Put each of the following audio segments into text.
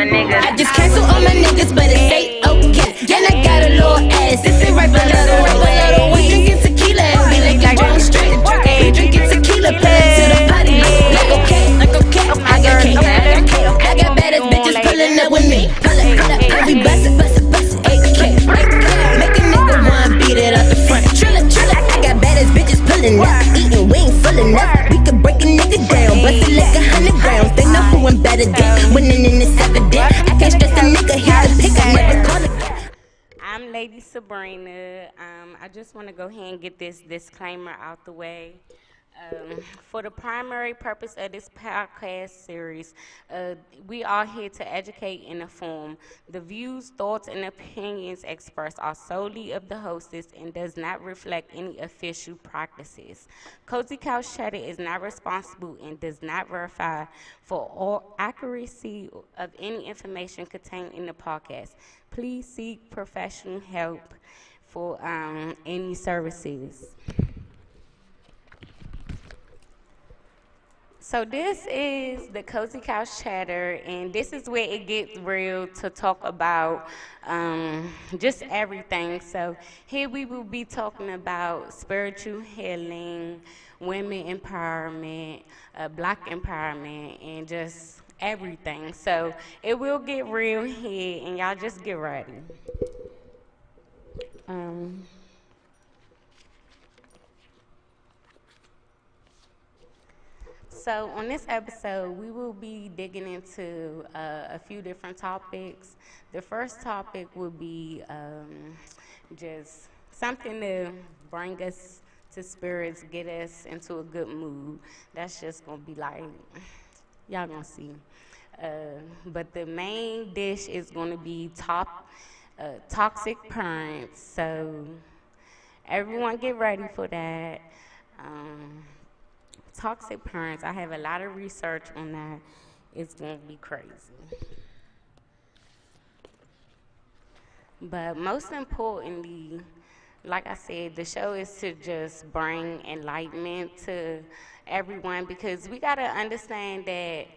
niggas. I just cancel all my niggas, but it stay okay. And I got a little ass, this ain't right, but little we drinking tequila and we like going straight. Drinking tequila, pull up to the party like okay. I got cake, I got badass bitches pulling up with me. Pull up, and we bust it, AK. Make a nigga wanna beat it out the front. Trill it, I got badass bitches pulling up, eating wings full of nuts. We could break a nigga down, bust it like 100 grams. They know who I'm better than, winning in this evident. I can't stress a nigga, he's a pick, I never call it. I'm Lady Sabrina. I just want to go ahead and get this disclaimer out the way. For the primary purpose of this podcast series, we are here to educate and inform. The views, thoughts, and opinions expressed are solely of the hostess and does not reflect any official practices. Cozy Couch Chatter is not responsible and does not verify for all accuracy of any information contained in the podcast. Please seek professional help for any services. So this is the Cozy Couch Chatter, and this is where it gets real to talk about just everything. So here we will be talking about spiritual healing, women empowerment, black empowerment, and just everything. So it will get real here, and y'all just get ready. So on this episode, we will be digging into a few different topics. The first topic will be just something to bring us to spirits, get us into a good mood. That's just gonna be like, y'all gonna see. But the main dish is gonna be toxic parents. So everyone get ready for that. Toxic parents, I have a lot of research on that. It's going to be crazy. But most importantly, like I said, the show is to just bring enlightenment to everyone because we got to understand that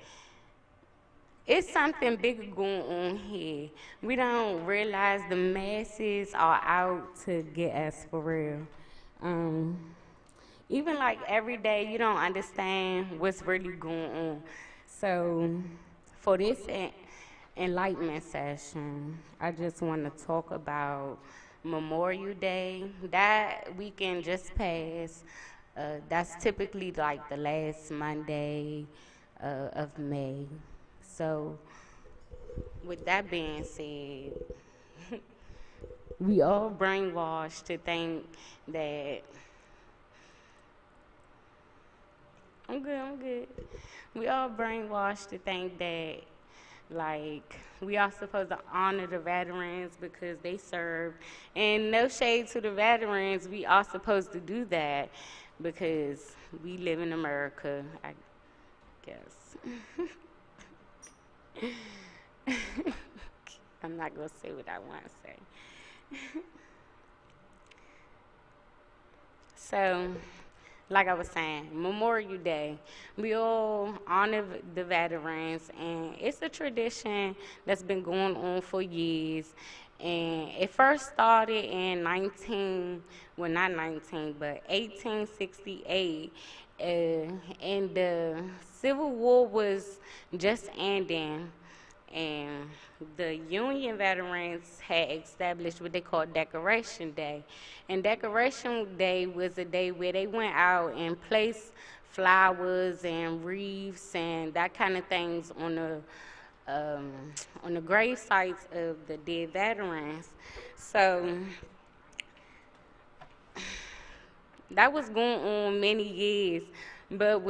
it's something bigger going on here. We don't realize the masses are out to get us for real. Even like every day, you don't understand what's really going on. So for this enlightenment session, I just want to talk about Memorial Day. That weekend just passed. That's typically like the last Monday of May. So with that being said, we all brainwashed to think that I'm good. We all brainwashed to think that, like, we are supposed to honor the veterans because they served. And no shade to the veterans, we are supposed to do that because we live in America, I guess. I'm not going to say what I want to say. So, like I was saying, Memorial Day, we all honor the veterans, and it's a tradition that's been going on for years. And it first started in not 19, but 1868. And the Civil War was just ending. And the Union veterans had established what they call Decoration Day. And Decoration Day was a day where they went out and placed flowers and wreaths and that kind of things on the grave sites of the dead veterans. So that was going on many years, but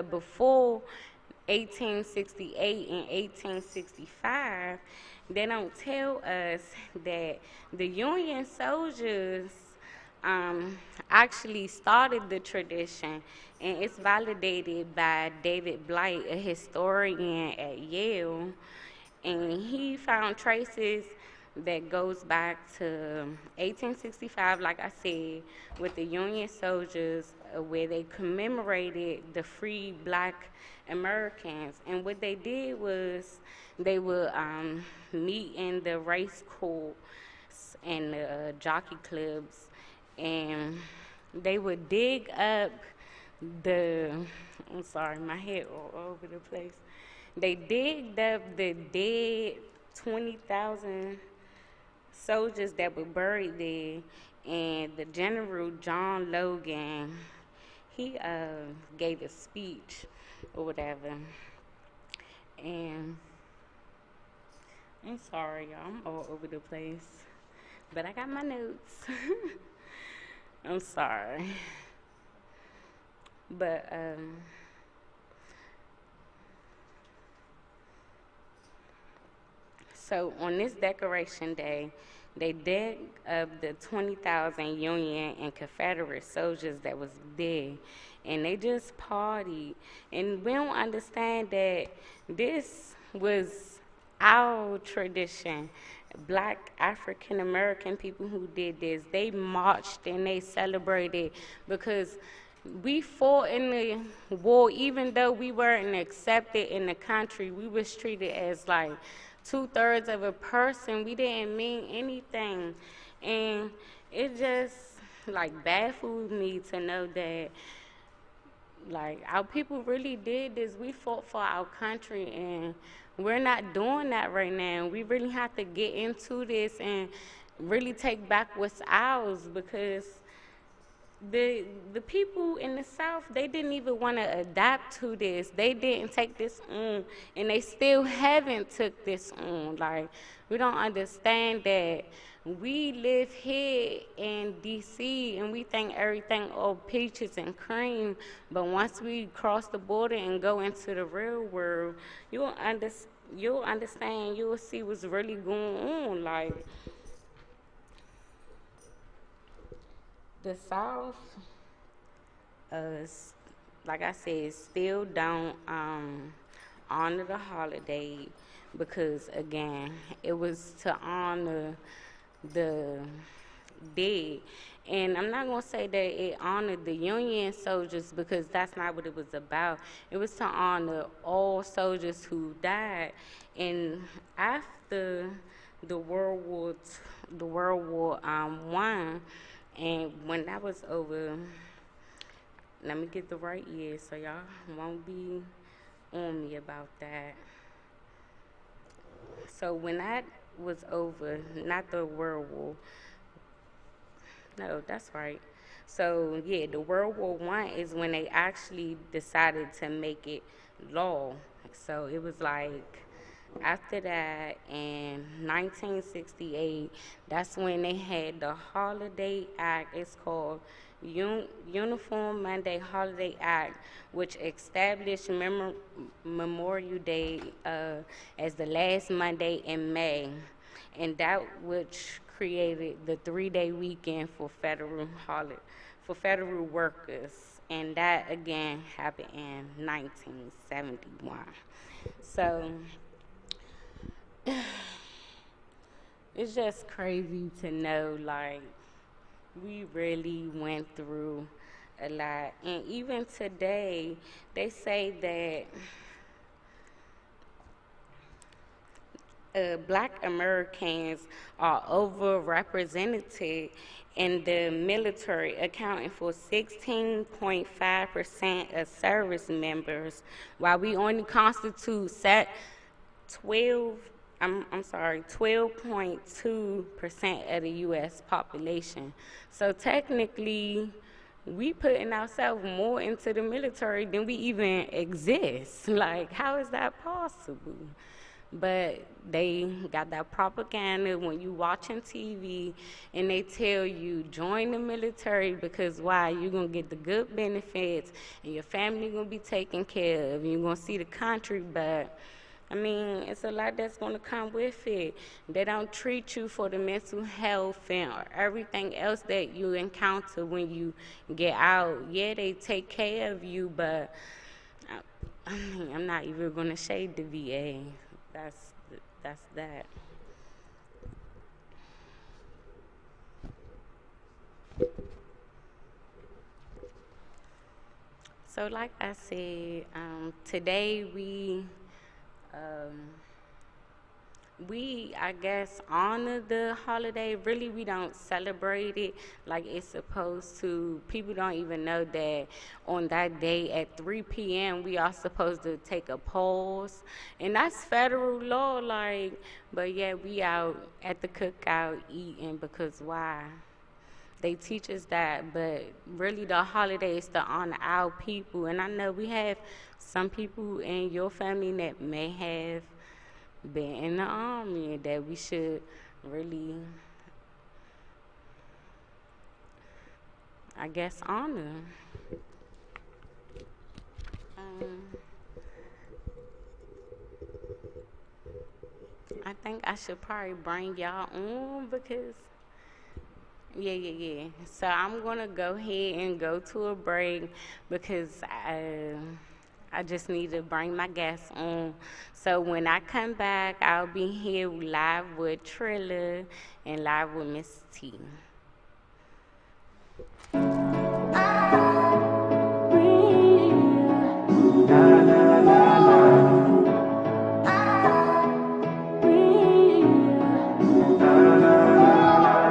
before 1868 and 1865, they don't tell us that the Union soldiers actually started the tradition, and it's validated by David Blight, a historian at Yale, and he found traces that goes back to 1865, like I said, with the Union soldiers, where they commemorated the free black Americans. And what they did was they would meet in the race course and the jockey clubs, and they would dig up the, I'm sorry, my head all over the place. They digged up the dead 20,000 soldiers that were buried there, and the General John Logan, he gave a speech or whatever. And I'm sorry, y'all, I'm all over the place, but I got my notes. I'm sorry. But so on this Decoration Day, they dug up the 20,000 Union and Confederate soldiers that was there, and they just partied. And we don't understand that this was our tradition. Black African American people who did this, they marched and they celebrated because we fought in the war. Even though we weren't accepted in the country, we was treated as like two-thirds of a person. We didn't mean anything, and it just like baffled me to know that like our people really did this. We fought for our country, and we're not doing that right now. We really have to get into this and really take back what's ours, because the people in the South, they didn't even want to adapt to this. They didn't take this on, and they still haven't took this on. Like, we don't understand that we live here in DC and we think everything all peaches and cream, but once we cross the border and go into the real world, you'll understand, you'll see what's really going on. Like, the South, like I said, still don't honor the holiday because, again, it was to honor the dead. And I'm not going to say that it honored the Union soldiers, because that's not what it was about. It was to honor all soldiers who died. And after the World War One, and when that was over, let me get the right year so y'all won't be on me about that. So when that was over, not the World War, no, that's right. So yeah, the World War One is when they actually decided to make it law. So it was like after that, in 1968, that's when they had the Holiday Act. It's called Uniform Monday Holiday Act, which established Memorial Day as the last Monday in May, and that which created the 3-day weekend for federal workers, and that again happened in 1971. So it's just crazy to know, like, we really went through a lot. And even today, they say that black Americans are overrepresented in the military, accounting for 16.5% of service members, while we only constitute 12.2% of the U.S. population. So technically, we putting ourselves more into the military than we even exist. Like, how is that possible? But they got that propaganda when you watching TV, and they tell you join the military because why? You're gonna get the good benefits, and your family gonna be taken care of, and you're gonna see the country. But I mean, it's a lot that's going to come with it. They don't treat you for the mental health and everything else that you encounter when you get out. Yeah, they take care of you, but I mean, I'm not even going to shade the VA. That's that. So, like I said, today um, we, I guess, honor the holiday. Really, we don't celebrate it like it's supposed to. People don't even know that on that day at 3 p.m. we are supposed to take a pause, and that's federal law. Like, but yeah, we out at the cookout eating because why? They teach us that, but really the holiday is to honor our people. And I know we have some people in your family that may have been in the army that we should really, I guess, honor. Um, I think I should probably bring y'all on because, yeah. So I'm gonna go ahead and go to a break because I just need to bring my guests on. So when I come back, I'll be here live with Trilla and live with Miss T.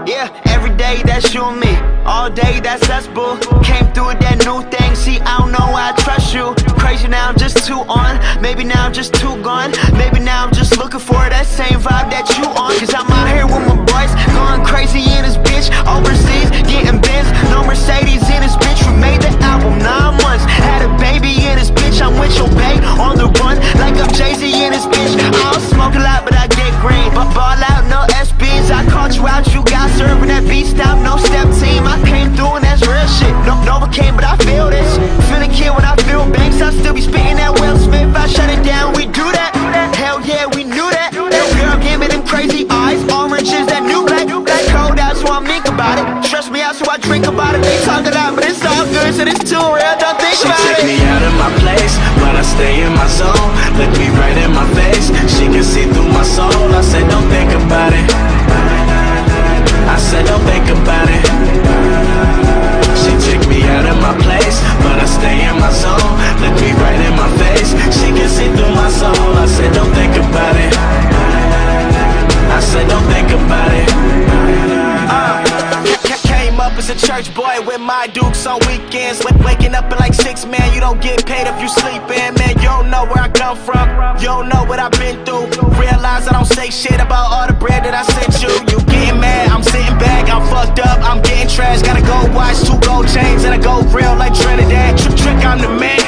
Yeah, every day that's you and me. All day that's us, boo. Came through with that new thing. See, I don't know why I trust you. Crazy now, I'm just too on. Maybe now I'm just too gone. Maybe now I'm just looking for that same vibe that you on. Cause I'm out here with my boys, going crazy in this bitch. Overseas, getting Benz, no Mercedes in this bitch. We made the album 9 months. Had a baby in this bitch. I'm with your babe on the run, like I'm Jay-Z in this bitch. I don't smoke a lot, but I get green. But ball out, no SBs. I caught you out, you got serving that beat stop, no step team. I came through and that's real shit. No, Novocaine, but I feel this. Feel the kid when I feel banks. I still be spitting that Will Smith. I shut it down, we do that. Hell yeah, we knew that. That girl gave me them crazy eyes. Orange is that new black. That cold out, so I think about it. Stress me out, so I drink about it. They talk a lot, but it's all good, so it's too real. Don't think She about took it. me out of my place, but I stay in my zone. Look me right in my face, she can see through my soul. I said don't think about it, I said don't think about it. She took me out of my place, but I stay in my zone. Look me right in my face, she can see through my soul. I said don't think about it, I said don't think about it. Came up as a church boy with my dukes on weekends. Waking up at like 6, man, you don't get paid if you sleepin'. Man, you don't know where I come from, you don't know what I've been through. Realize I don't say shit about all the bread that I sent you. You getting mad, I'm sitting back, I'm fucked up, I'm getting trash. Gotta go watch 2 gold chains and I go real like Trinidad. Trick, I'm the man,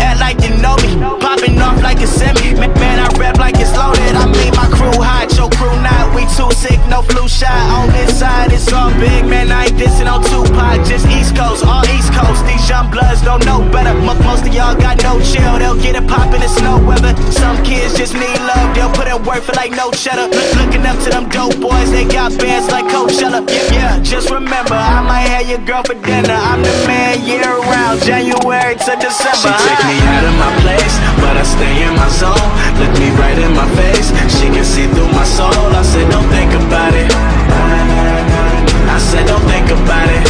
act like you know me. Popping off like a semi, man, I rap like it's loaded. I mean my crew hot, your crew not. We too sick, no flu shot. On this side, it's all big, man, I ain't dissing on Tupac. Just East Coast, all East Coast. These young bloods don't know better. Most of y'all got no chill, they'll get it poppin' in snow weather. Some kids just need love, they'll put in work for like no cheddar. Looking up to them dope boys, they got bands like Coachella. Yeah, just remember, I might have your girl for dinner. I'm the man year round, January to December. She took me out of my place, but I stay in my zone. Look me right in my face, she can see through my soul. I said don't think about it, I said don't think about it.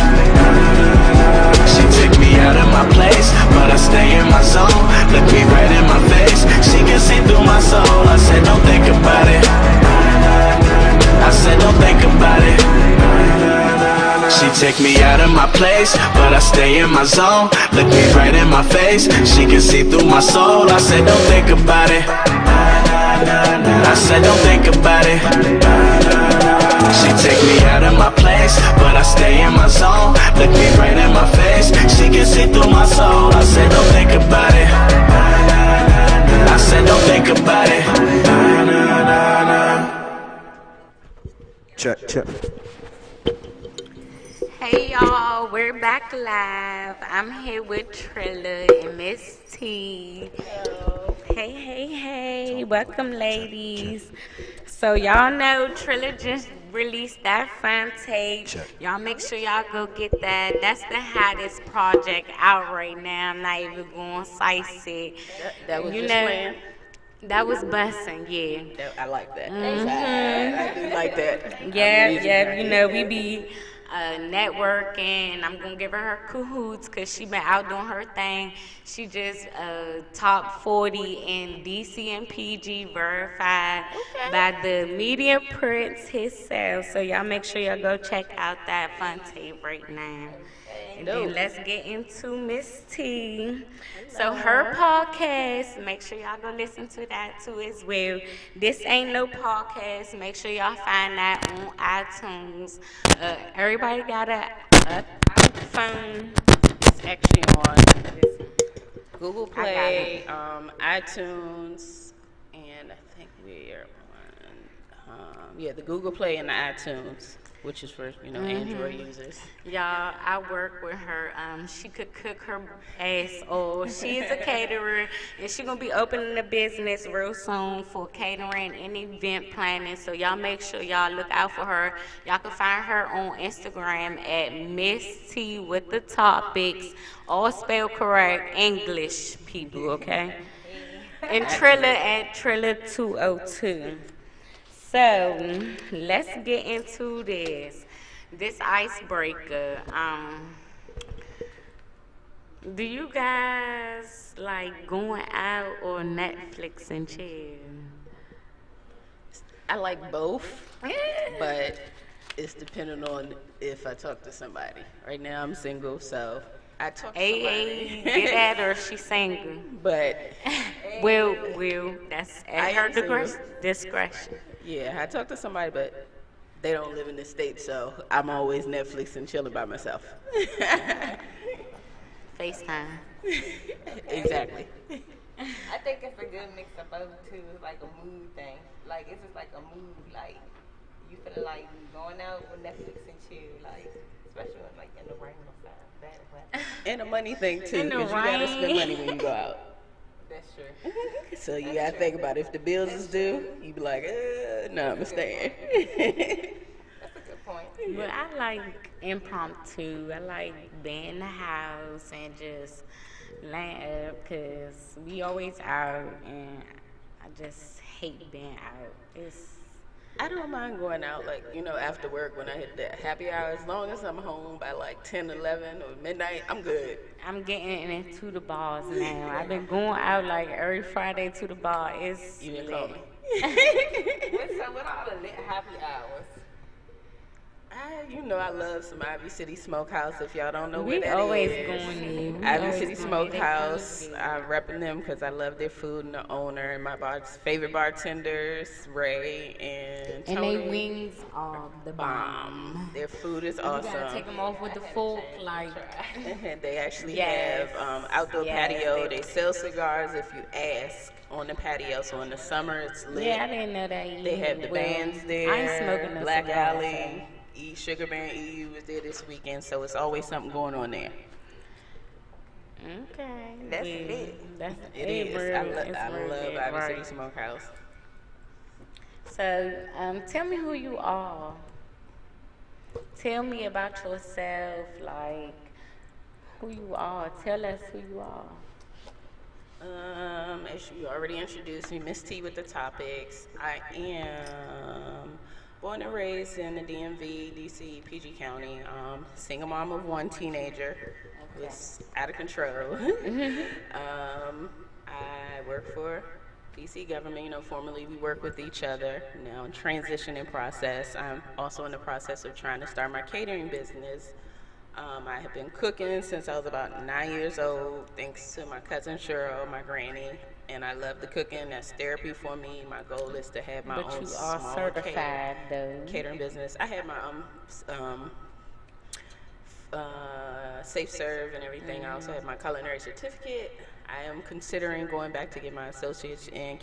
She took me out of my place, but I stay in my zone. Look me right in my face, she can see through my soul. I said don't think about it, I said don't think about it. She take me out of my place, but I stay in my zone. Look me right in my face, she can see through my soul. I said don't think about it, I said don't think about it. She take me out of my place, but I stay in my zone. Look me right in my face, she can see through my soul. I said don't think about it, I said don't think about it. Check. Hey y'all, we're back live. I'm here with Trilla and Miss T. Hey. Welcome, ladies. So y'all know Trilla just released that fun tape. Y'all make sure y'all go get that. That's the hottest project out right now. I'm not even going to size it. That was just playing. That was bussin', yeah. I like that. I do like that. Yeah, you know, we be networking. I'm gonna give her cahoots because she been out doing her thing. She just top 40 in DC and PG verified by the media prince himself. So y'all make sure y'all go check out that fun tape right now. And then let's get into Miss T. So her podcast, make sure y'all go listen to that too as well. This Ain't No Podcast. Make sure y'all find that on iTunes. Everybody got a phone. It's actually on Google I got Play, it. iTunes, and I think we're on the Google Play and the iTunes, which is for Android users. Y'all, I work with her. She could cook her ass off. She is a caterer, and she gonna be opening a business real soon for catering and event planning. So y'all make sure y'all look out for her. Y'all can find her on Instagram at Miss T with the topics, all spelled correct, English people, okay? And Trilla at Trilla202. So let's get into this icebreaker. Do you guys like going out or Netflix and chill? I like both, but it's dependent on if I talk to somebody. Right now I'm single, so I talk to Hey, somebody. get at her. She's single. But Will, that's I at her am single. discretion. yeah, I talk to somebody, but they don't live in the States, so I'm always Netflix and chilling by myself. FaceTime. Exactly. I think it's a good mix of both too. It's like a mood thing. Like it's just like a mood. Like you feel like you going out with Netflix and chill. Like especially when like in the rain or something. Bad weather. And a money thing too, In the because you gotta spend rain. money when you go out. That's true. So you gotta think about it. If the bills is due, you be like, no, I'm staying. That's a good point. But I like impromptu. I like being in the house and just laying up because we always out and I just hate being out. I don't mind going out, like, after work when I hit that happy hour. As long as I'm home by like 10, 11, or midnight, I'm good. I'm getting into the bars now. I've been going out like every Friday to the bar. It's You didn't call me. What all the lit happy hours? I love some Ivy City Smokehouse. If y'all don't know where We that always is. going there. We Ivy always City going there. They Smokehouse. food I'm repping them because I love their food and the owner and my favorite bartenders, Ray and and Tony. they wings are the bomb. Their food is You awesome. gotta take them off with the fork, like They actually Yes. have outdoor Yes, patio. they They sell cigars if you ask on the patio. So in the summer it's lit. yeah, I didn't know that. They have the bands there. I ain't smoking no Black cigars, Alley, Sugar Bear EU was there this weekend, so it's always something going on there. Okay, That's well, lit. That's It it is. real- I it's real love lit, Ivy right. City Smokehouse. So, tell me who you are. Tell me about yourself, like who you are. Tell us who you are. As you already introduced me, Miss T with the topics. I am born and raised in the DMV, DC, PG County. Single mom of one teenager who's out of control. I work for DC government. Formerly we work with each other. Now in transitioning process. I'm also in the process of trying to start my catering business. I have been cooking since I was about 9 years old, thanks to my cousin Cheryl, my granny, and I love the cooking. That's therapy for me. My goal is to have my But own you are small certified, though. catering business. I have my safe serve and everything. I also have my culinary certificate. I am considering going back to get my associates in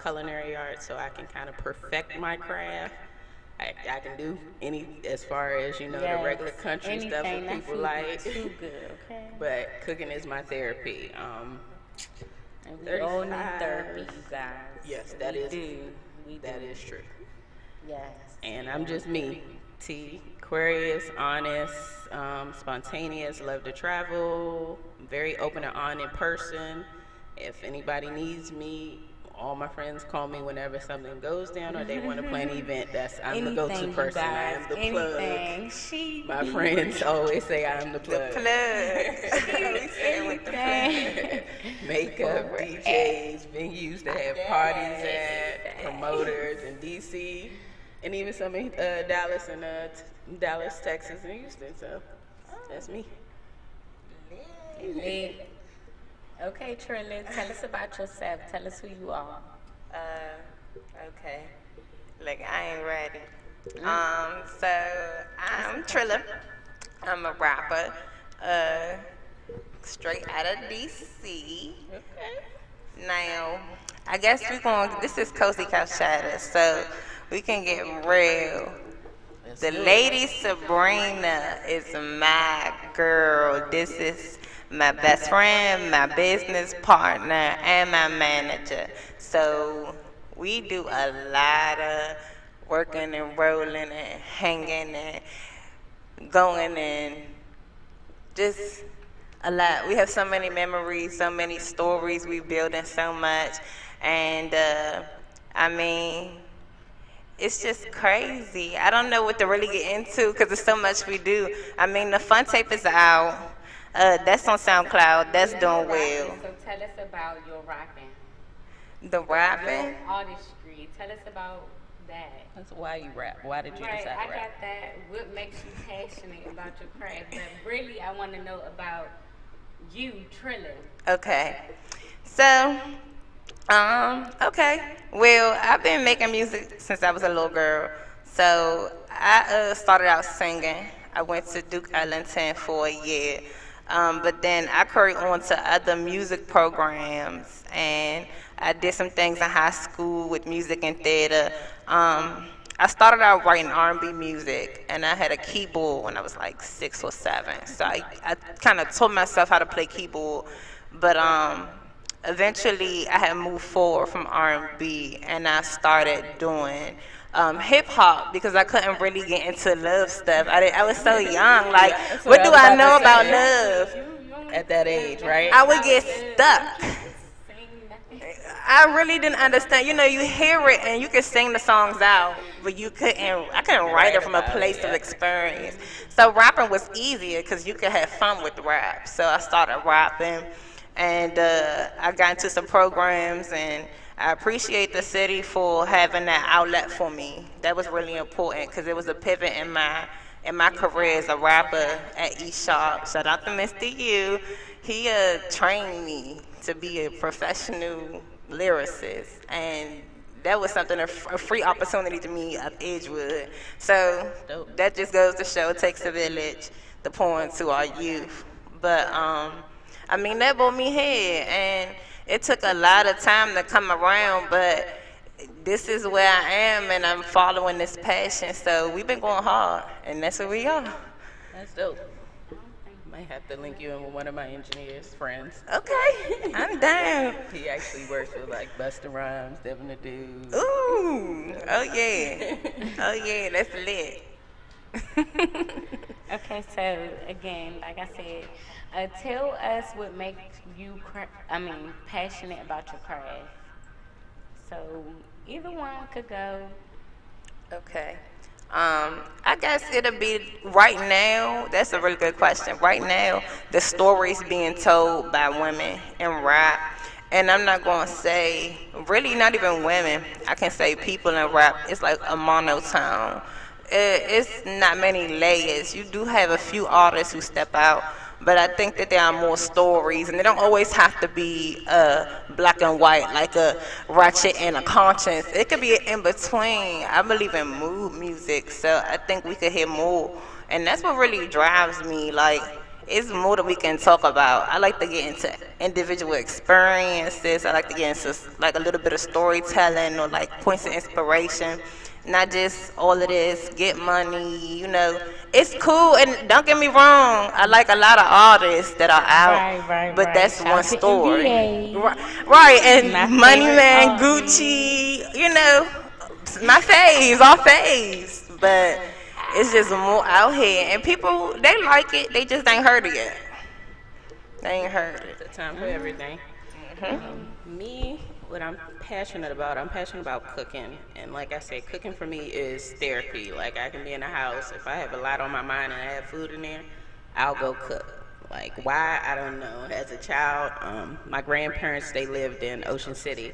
culinary arts so I can kind of perfect my craft. I can do any as far as the regular country stuff Anything that people that like. food be too good, okay? But cooking is my therapy. And we all need 35. therapy, you guys. Yes, that we is do. We do. that is true. Yes. And I'm just me, T. Aquarius, honest, spontaneous, love to travel, very open and honest person. If anybody needs me, all my friends call me whenever something goes down or they want to plan an event. I'm the go-to Anything, you person. I guys. am the Anything. plug. My friends always say I am the plug. We said with the Anything. Makeup, DJs, venues that have parties at, promoters in DC, and even some in Dallas and Dallas, Texas, and Houston. So that's me. Lit. Okay, Trilla, tell us about yourself. Tell us who you are. Okay. Like, I ain't ready. So I'm Trilla. I'm a rapper. Straight out of DC. Now, I guess this is Cozy Couch Chatter, so we can get real. The lady Sabrina is my girl. This is my best friend, my business partner, and my manager. So we do a lot of working and rolling and hanging and going and just a lot. We have so many memories, so many stories. We building so much, and I mean, it's just crazy. I don't know what to really get into because there's so much we do. I mean, the fun tape is out. That's on SoundCloud. That's doing well. So tell us about your rapping. The rapping. Your artistry. Tell us about that. That's why you rap. Why did you Right, decide I to rap? got that. What makes you passionate about your craft? But really, I want to know about you, Trilla. Okay. So, okay. Well, I've been making music since I was a little girl. So I started out singing. I went to Duke Ellington for a year. But then I carried on to other music programs, and I did some things in high school with music and theater. I started out writing R&B music, and I had a keyboard when I was like 6 or 7. So I kind of taught myself how to play keyboard, but eventually I had moved forward from R&B, and I started doing hip hop because I couldn't really get into love stuff. I was so young. Like, what do I know about love? At that age, right? I would get stuck. I really didn't understand. You know, you hear it and you can sing the songs out, but I couldn't write it from a place of experience. So rapping was easier because you could have fun with rap. So I started rapping, and I got into some programs, and I appreciate the city for having that outlet for me. That was really important because it was a pivot in my career as a rapper at East Sharp. Shout out to Mr. U. He trained me to be a professional lyricist, and that was something, a free opportunity to me of Edgewood. So that just goes to show it takes a village to pour into our youth. But I mean, that brought me here, and it took a lot of time to come around, but this is where I am, and I'm following this passion. So we've been going hard, and that's where we are. That's dope. Might have to link you in with one of my engineers' friends. Okay, I'm down. He actually works with like Busta Rhymes, Devin the Dude. Ooh, oh yeah, oh yeah, that's lit. Okay, so again, like I said, tell us what makes you, passionate about your craft. So either one could go. Okay. I guess it'll be right now. That's a really good question. Right now, the stories being told by women in rap, and I'm not gonna say really not even women. I can say people in rap. It's like a monotone. It's not many layers. You do have a few artists who step out, but I think that there are more stories, and they don't always have to be black and white, like a ratchet and a conscience. It could be in between. I believe in mood music, so I think we could hear more, and that's what really drives me. Like, it's more that we can talk about. I like to get into individual experiences. I like to get into like a little bit of storytelling or like points of inspiration. Not just all of this, get money, you know. It's cool, and don't get me wrong, I like a lot of artists that are out, but that's Shout one to story. NBA. Right, and My Money favorite Man, artist. Gucci, you know, my faves, our faves. But it's just more out here, and people, they like it, they just ain't heard it yet. They ain't heard it. It's a time for everything. What I'm passionate about cooking. And like I said, cooking for me is therapy. Like, I can be in the house, if I have a lot on my mind and I have food in there, I'll go cook. Like, why? I don't know. As a child, my grandparents, they lived in Ocean City.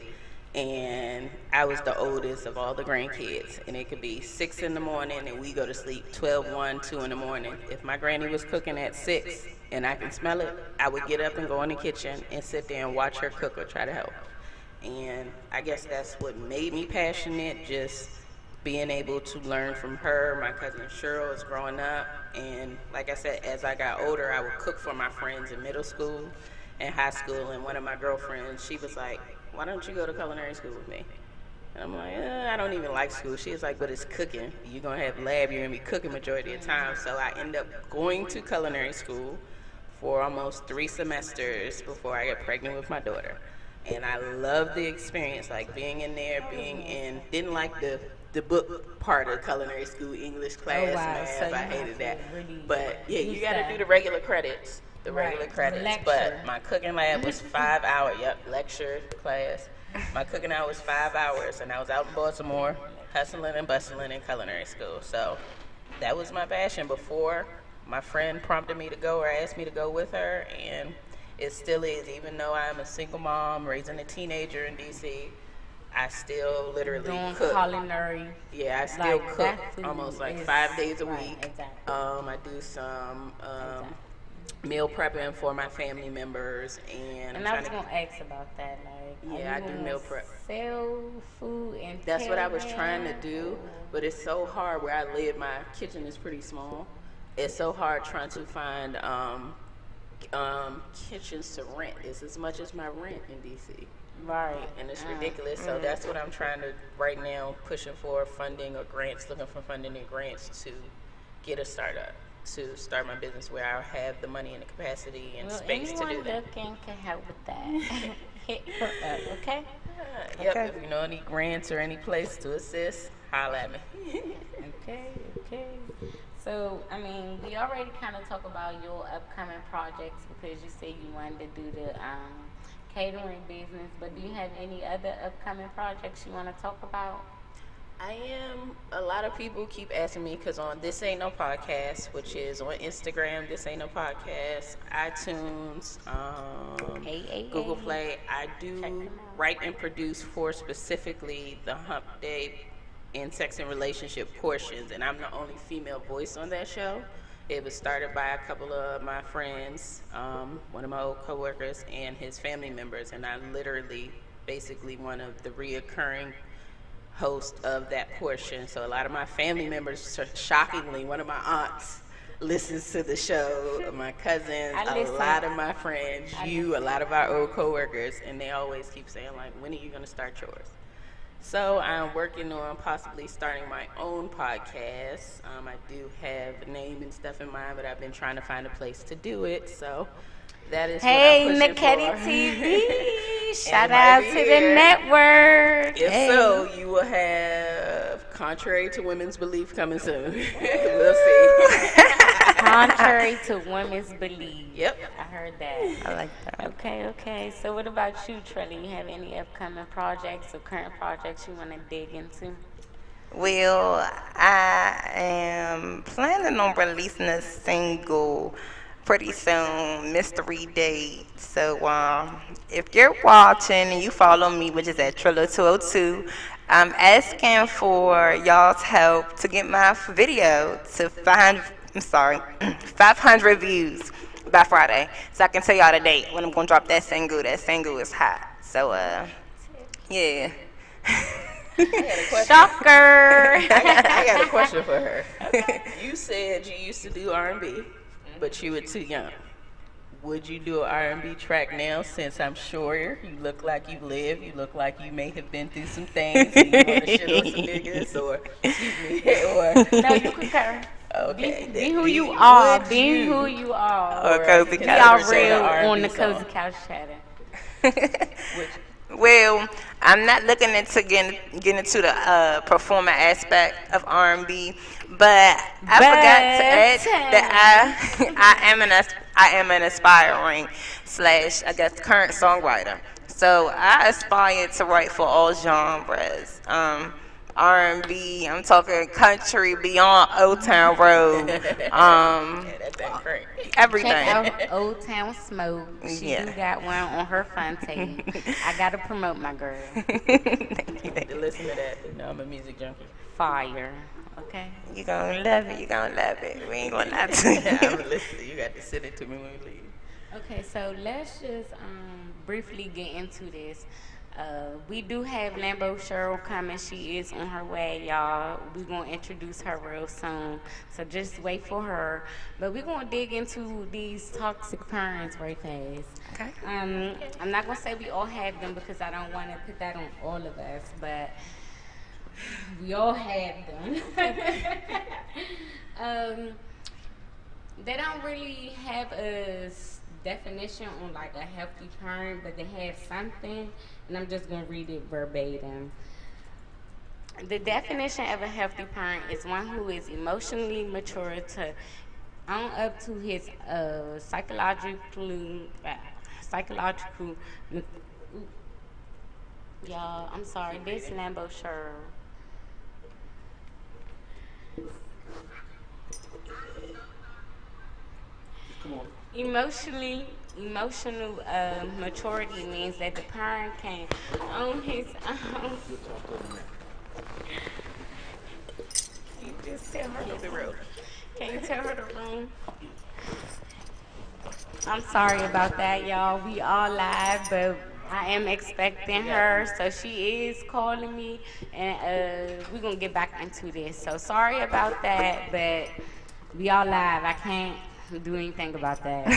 And I was the oldest of all the grandkids. And it could be 6 in the morning and we go to sleep 12, 1, 2 in the morning. If my granny was cooking at 6 and I can smell it, I would get up and go in the kitchen and sit there and watch her cook or try to help. And I guess that's what made me passionate, just being able to learn from her. My cousin Cheryl was growing up, and like I said, as I got older, I would cook for my friends in middle school and high school. And one of my girlfriends, she was like, why don't you go to culinary school with me? And I'm like, I don't even like school. She was like, but it's cooking. You're going to have lab. You're going to be cooking majority of the time. So I ended up going to culinary school for almost 3 semesters before I got pregnant with my daughter. And I loved the experience, like being in there, didn't like the book part of culinary school, English class, math, So I hated that. Really But yeah, you got to do the regular credits, Lecture. But my cooking lab was 5 hours, lecture, class. My cooking hour was 5 hours, and I was out in Baltimore, hustling and bustling in culinary school. So that was my passion before my friend prompted me to go or asked me to go with her, and it still is. Even though I'm a single mom raising a teenager in DC, I still literally doing cook. culinary. Yeah, I still Like, cook that food almost like is- 5 days a right, week. exactly. I do some meal prepping for my family members, and And I'm I was trying gonna ask about that. Like, Yeah, are I you do gonna meal prep. Sell food and That's what I was takeout? trying to do, but it's so hard where I live. My kitchen is pretty small. It's so hard trying to find kitchens to rent. It's as much as my rent in DC, Right. and it's ridiculous. So that's what I'm trying to right now, pushing for funding or grants, looking for funding and grants to get a startup, to start my business where I have the money and the capacity and Well, space to do anyone that. looking can help with that. Hit her up, okay? Yep, if you know any grants or any place to assist, holla at me. Okay. So, I mean, we already kind of talked about your upcoming projects because you said you wanted to do the catering business, but do you have any other upcoming projects you want to talk about? I am. A lot of people keep asking me because on This Ain't No Podcast, which is on Instagram, This Ain't No Podcast, iTunes, Google Play, I do write and produce for specifically the Hump Day and sex and relationship portions, and I'm the only female voice on that show. It was started by a couple of my friends, one of my old coworkers and his family members, and I literally basically one of the reoccurring host of that portion. So a lot of my family members, shockingly, one of my aunts listens to the show, my cousins, a lot of my friends, a lot of our old coworkers, and they always keep saying, like, when are you going to start yours? So I'm working on possibly starting my own podcast. I do have a name and stuff in mind, but I've been trying to find a place to do it. So that is what I'm pushing Nekedie for. TV. Shout It might out be to here. the network. If so, you will have Contrary to Women's Belief coming soon. We'll see. Contrary to women's belief. Yep. I heard that. I like that. Okay. So what about you, Trilly? You have any upcoming projects or current projects you want to dig into? Well, I am planning on releasing a single pretty soon, Mystery Date. So if you're watching and you follow me, which is at Trilla202, I'm asking for y'all's help to get my video to 500 views by Friday, so I can tell y'all the date when I'm gonna drop that single. That single is hot. So yeah. Shocker. I got a question for her. You said you used to do R&B, but you were too young. Would you do an R&B track now, since I'm sure you look like you live, you look like you may have been through some things, you want to shit on some niggas, or, excuse me, or... No, you concur. Okay. Be who you are. Would Be you- who you are. Or Cozy Be Couch all Chat. real R&B on the song. Cozy Couch Chatter. Well, I'm not looking into getting into the performing aspect of R&B, but I forgot to add that I am an aspiring / I guess current songwriter. So I aspire to write for all genres. R&B, I'm talking country beyond Old Town Road. Yeah, that thing crank. Check Everything. out Old Town Smoke. She do Yeah. got one on her Fontaine. I gotta promote my girl. Thank you, I need thank to you. listen to that. You know, I'm a music junkie. Fire. Okay. You gonna love it. You gonna love it. We ain't gonna lie to I'm you. gonna listen. You got to send it to me when we leave. Okay, so let's just briefly get into this. We do have Lambo Cheryl coming. She is on her way, y'all. We're going to introduce her real soon. So just wait for her. But we're going to dig into these toxic parents right fast. Okay. I'm not going to say we all have them because I don't want to put that on all of us, but we all have them. um, they don't really have a definition on like a healthy parent, but they have something, and I'm just gonna read it verbatim. The definition of a healthy parent is one who is emotionally mature to own up to his psychological. Y'all, I'm sorry. This Lambo shirt. Emotional maturity means that the parent can own his own. You just tell her the room. Can you tell her the room? I'm sorry about that, y'all. We all live, but I am expecting her, so she is calling me, and we're gonna get back into this. So sorry about that, but we all live. I can't do anything about that.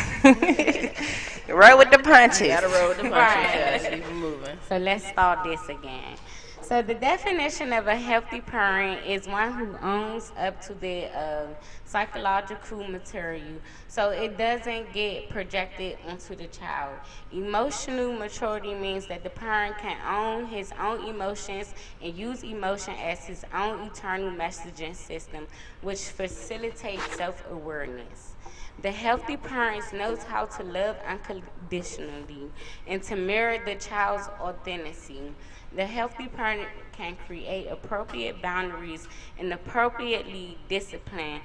Right with the You punches. gotta roll with the punches. Right. Yeah, keep it moving. So let's start this again. So the definition of a healthy parent is one who owns up to their psychological material, so it doesn't get projected onto the child. Emotional maturity means that the parent can own his own emotions and use emotion as his own internal messaging system, which facilitates self-awareness. The healthy parents knows how to love unconditionally and to mirror the child's authenticity. The healthy parent can create appropriate boundaries and appropriately discipline,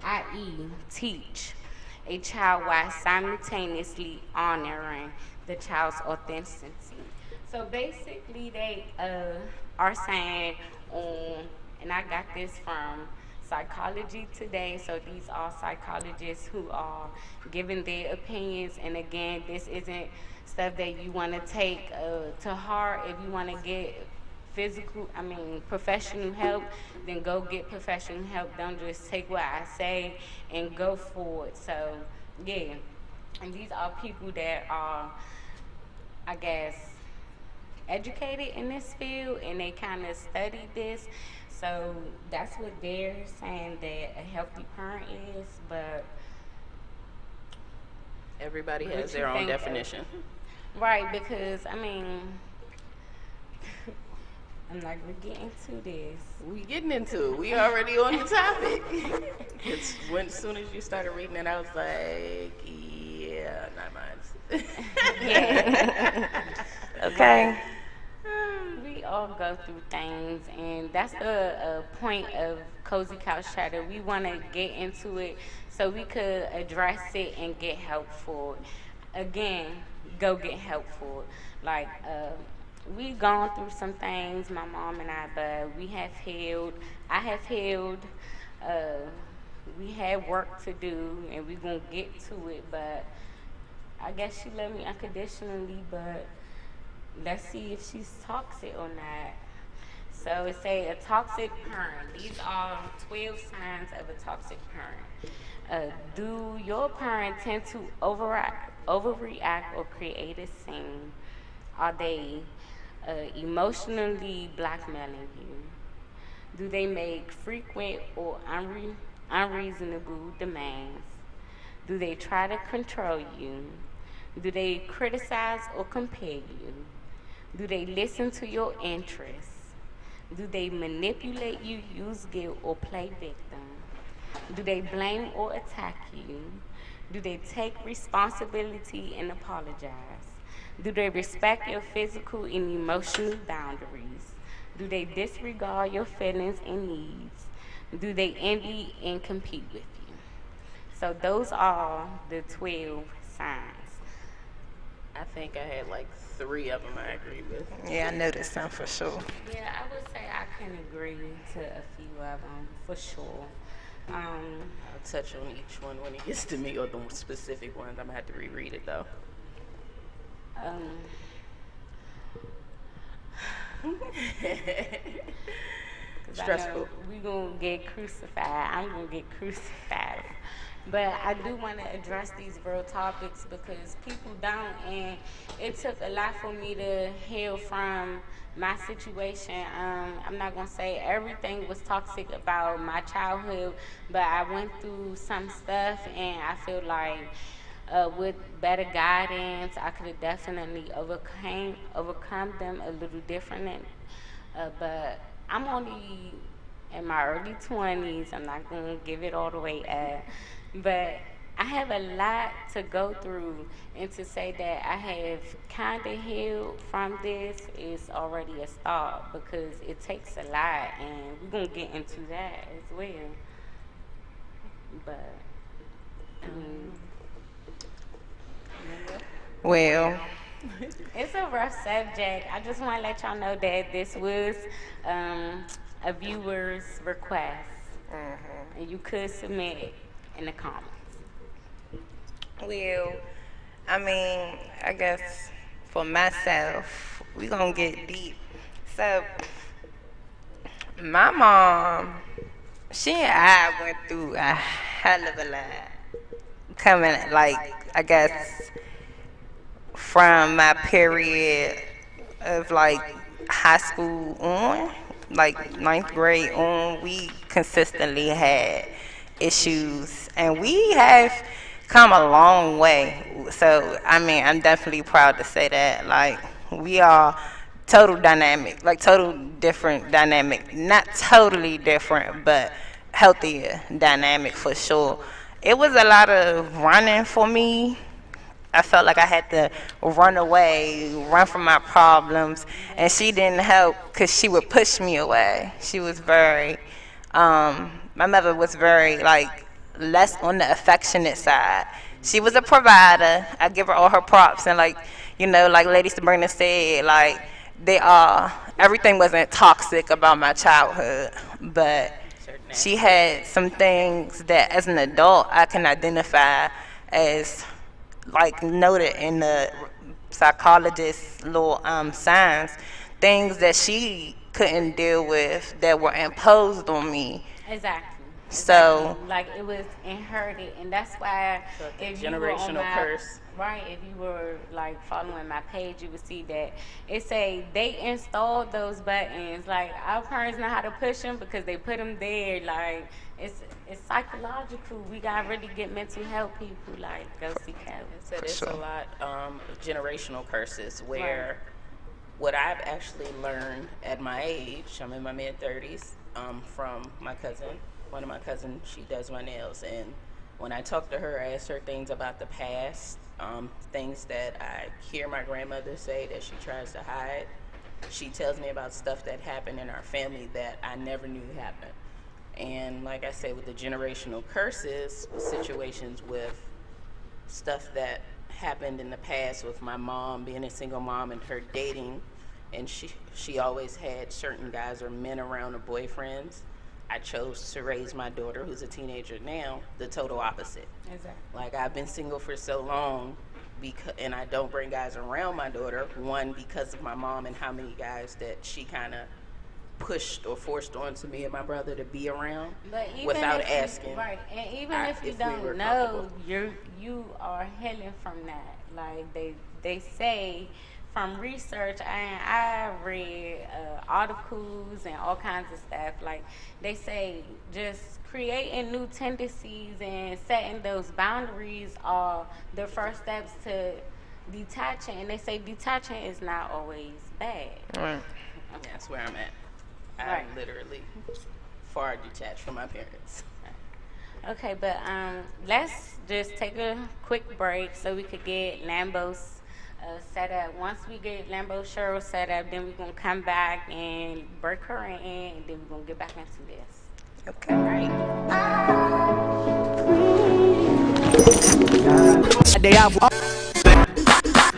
i.e., teach a child while simultaneously honoring the child's authenticity. So basically, they are saying and I got this from Psychology Today. So these are psychologists who are giving their opinions. And again, this isn't stuff that you want to take to heart. If you want to get professional help, then go get professional help. Don't just take what I say and go for it. So, yeah. And these are people that are, I guess, educated in this field and they kind of studied this. So that's what they're saying that a healthy parent is. But Everybody what has you their own think of- definition. Right, because I'm not gonna get into this. We getting into it. We already on the topic. It's as soon as you started reading it, I was like, yeah, not mine. Yeah. Okay. We all go through things, and that's the point of Cozy Couch Chatter. We want to get into it so we could address it and get help for it. Again, go get help for it. Like, we gone through some things, my mom and I, but we have healed. I have healed. Uh, we have work to do, and we're going to get to it, but I guess she loved me unconditionally, but let's see if she's toxic or not. So it say a toxic parent. These are 12 signs of a toxic parent. Do your parent tend to overreact or create a scene? Are they emotionally blackmailing you? Do they make frequent or unreasonable demands? Do they try to control you? Do they criticize or compare you? Do they listen to your interests? Do they manipulate you, use guilt, or play victim? Do they blame or attack you? Do they take responsibility and apologize? Do they respect your physical and emotional boundaries? Do they disregard your feelings and needs? Do they envy and compete with you? So those are the 12 signs. I think I had like three of them I agree with. Yeah, I noticed some for sure. Yeah, I would say I can agree to a few of them for sure. Um, I'll touch on each one when it gets to me, or the specific ones. I'm gonna have to reread it though. um, Because I know Stressful. we going to get crucified. I'm going to get crucified. But I do want to address these real topics because people don't. And it took a lot for me to heal from my situation. I'm not going to say everything was toxic about my childhood, but I went through some stuff and I feel like with better guidance, I could have definitely overcome them a little different. But I'm only in my early 20s. I'm not going to give it all the way up. But I have a lot to go through, and to say that I have kind of healed from this is already a start because it takes a lot, and we're going to get into that as well. But, I mean, Amanda? Well, it's a rough subject. I just want to let y'all know that this was a viewer's request, and you could submit in the comments. well, I mean, I guess for myself, we gonna get deep. So, my mom, she and I went through a hell of a lot. Coming, like, I guess, from my period of like high school on, like ninth grade on, we consistently had issues, and we have come a long way. So I mean, I'm definitely proud to say that. Like, we are total dynamic, like total different dynamic, not totally different, but healthier dynamic for sure. It was a lot of running for me. I felt like I had to run away, run from my problems, and she didn't help because she would push me away. She was very, my mother was very, like, less on the affectionate side. She was a provider. I give her all her props, and, like, like Lady Sabrina said, like, everything wasn't toxic about my childhood, but Certain she aspects. had some things that as an adult I can identify as, like, noted in the psychologist's little signs, things that she couldn't deal with that were imposed on me. Exactly, exactly. So Like it was inherited, and that's why So like the if you were on generational my curse. right, if you were like following my page, you would see that it say they installed those buttons. Like our parents know how to push them because they put them there. Like it's psychological. We gotta really get mental health people. Like go seek help. I said for it's a sure. lot of generational curses Right. where what I've actually learned at my age, I'm in my mid 30s, from my cousin. One of my cousins, she does my nails, and when I talk to her, I ask her things about the past, things that I hear my grandmother say that she tries to hide. She tells me about stuff that happened in our family that I never knew happened. And like I say, with the generational curses, situations with stuff that happened in the past with my mom being a single mom and her dating, and she always had certain guys or men around her boyfriends. I chose to raise my daughter, who's a teenager now, the total opposite. Exactly. Like, I've been single for so long, and I don't bring guys around my daughter, one, because of my mom and how many guys that she kind of pushed or forced onto me and my brother to be around But even without if you asking right, and even if you if we were don't comfortable. know, you are healing from that. Like they say from research, and I read articles and all kinds of stuff. Like they say, just creating new tendencies and setting those boundaries are the first steps to detaching. And they say detaching is not always bad. Right. Okay. That's where I'm at. Right. I'm literally far detached from my parents. Okay, but let's just take a quick break so we could get Lambo's set up. Once we get Lambo Cheryl set up, then we're going to come back and break her in, and then we're going to get back into this. Okay. All right.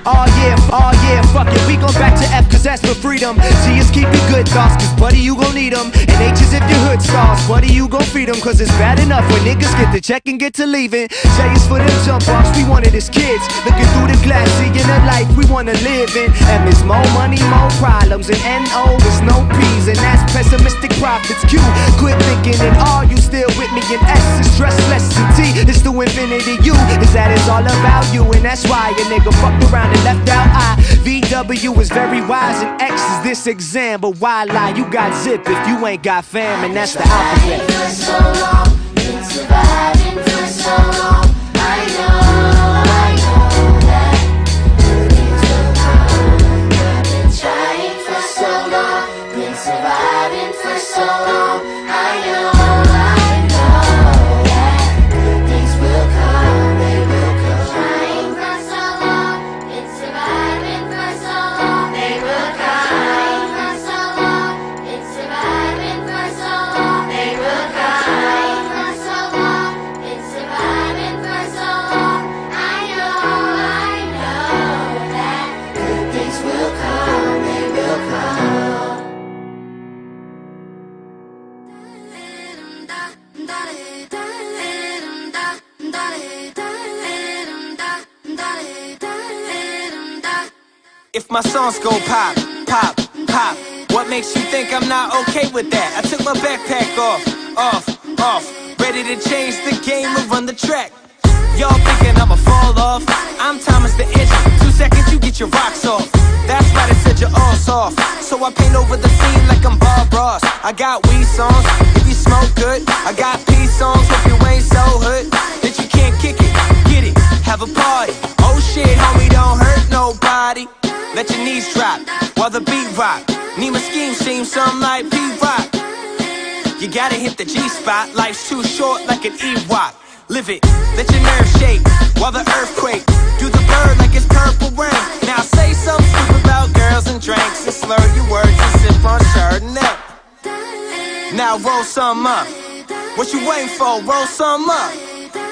Oh yeah, fuck it, we gon' back to F cause that's for freedom. G is keeping good thoughts cause buddy you gon' need them. And H is if your hood stars, buddy you gon' feed them. Cause it's bad enough when niggas get the check and get to leaving. J is for them jump offs we wanted as kids. Looking through the glass, seeing the life we wanna live in. M is more money, more problems. And N-O is no P's, and that's pessimistic profits. Q, quit thinking, and R you still with me. And S is stress less than T is to infinity. U is that it's all about you, and that's why a nigga fucked around and left out I. VW is very wise, and X is this exam. But why lie? You got zip if you ain't got fam, and that's the alphabet. For so long, been surviving for so long. I know that good things will come. I've been trying for so long, been surviving for so long. I know that good things will come. They will come. Trying for so long, been surviving for so long. They will come. Trying for so long, been surviving for so long. They will come. Trying for so long, been surviving for so long. I know that good things will come. They will come. If my songs go pop, pop, pop, what makes you think I'm not okay with that? I took my backpack off, ready to change the game and run the track. Y'all thinking I'ma fall off? I'm Thomas the Engine, 2 seconds you get your rocks off. That's why they said you're all soft. So I paint over the scene like I'm Bob Ross. I got weed songs, if you smoke good. I got peace songs, hope you ain't so hood that you can't kick it, get it, have a party. Oh shit, homie, don't hurt nobody. Let your knees drop while the beat rock. Need my scheme seem something like P-Rock. You gotta hit the G-spot, life's too short like an Ewok. Live it, let your nerves shake while the earthquake. Do the bird like it's purple rain. Now say something stupid about girls and drinks and slur your words and sip on Chardonnay. Now roll some up. What you waiting for? Roll some up.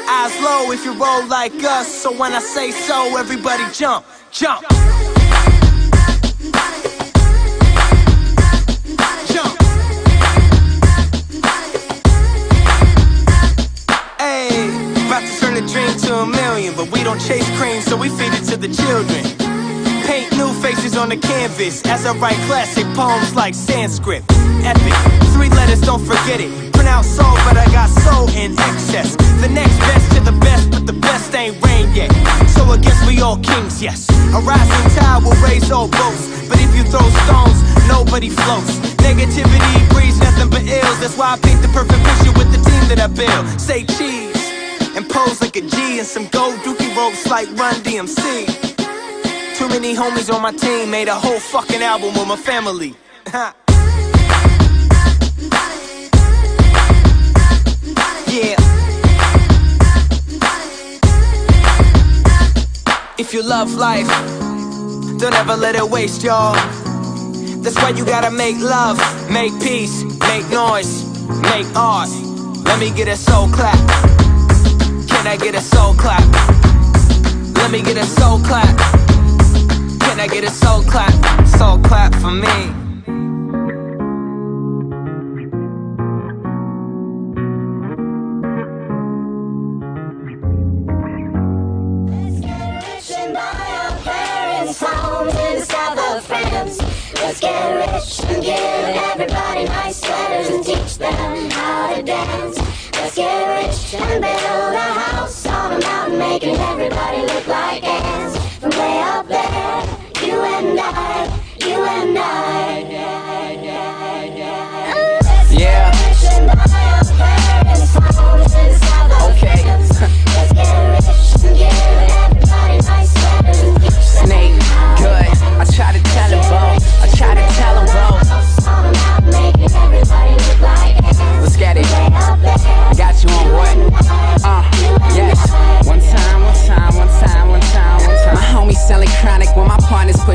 Eyes low if you roll like us. So when I say so, everybody jump, jump. About to turn a dream to a million, but we don't chase cream, so we feed it to the children. Paint new faces on the canvas as I write classic poems like Sanskrit. Epic, 3 letters, don't forget it. Pronounce soul, but I got soul in excess. The next best to the best, but the best ain't rain yet. So I guess we all kings, yes. A rising tide will raise all boats, but if you throw stones, nobody floats. Negativity breeds nothing but ills. That's why I paint the perfect picture with the team that I build. Say cheese and pose like a G and some gold dookie ropes like Run DMC. Too many homies on my team, made a whole fucking album with my family. Yeah. If you love life, don't ever let it waste, y'all. That's why you gotta make love, make peace, make noise, make art. Let me get a soul clap. Can I get a soul clap? Let me get a soul clap. Can I get a soul clap? Soul clap for me. Homes in the south of France. Let's get rich and give everybody nice sweaters and teach them how to dance. Let's get rich and build a house on a mountain, making everybody look like ants. From way up there, you and I, you and I. Yeah. Okay. Let's get rich and give everybody nice sweaters and teach them. Snake, good. I try to tell him both. I try to tell him both. Let's get it. Got you on what? Yes. One time.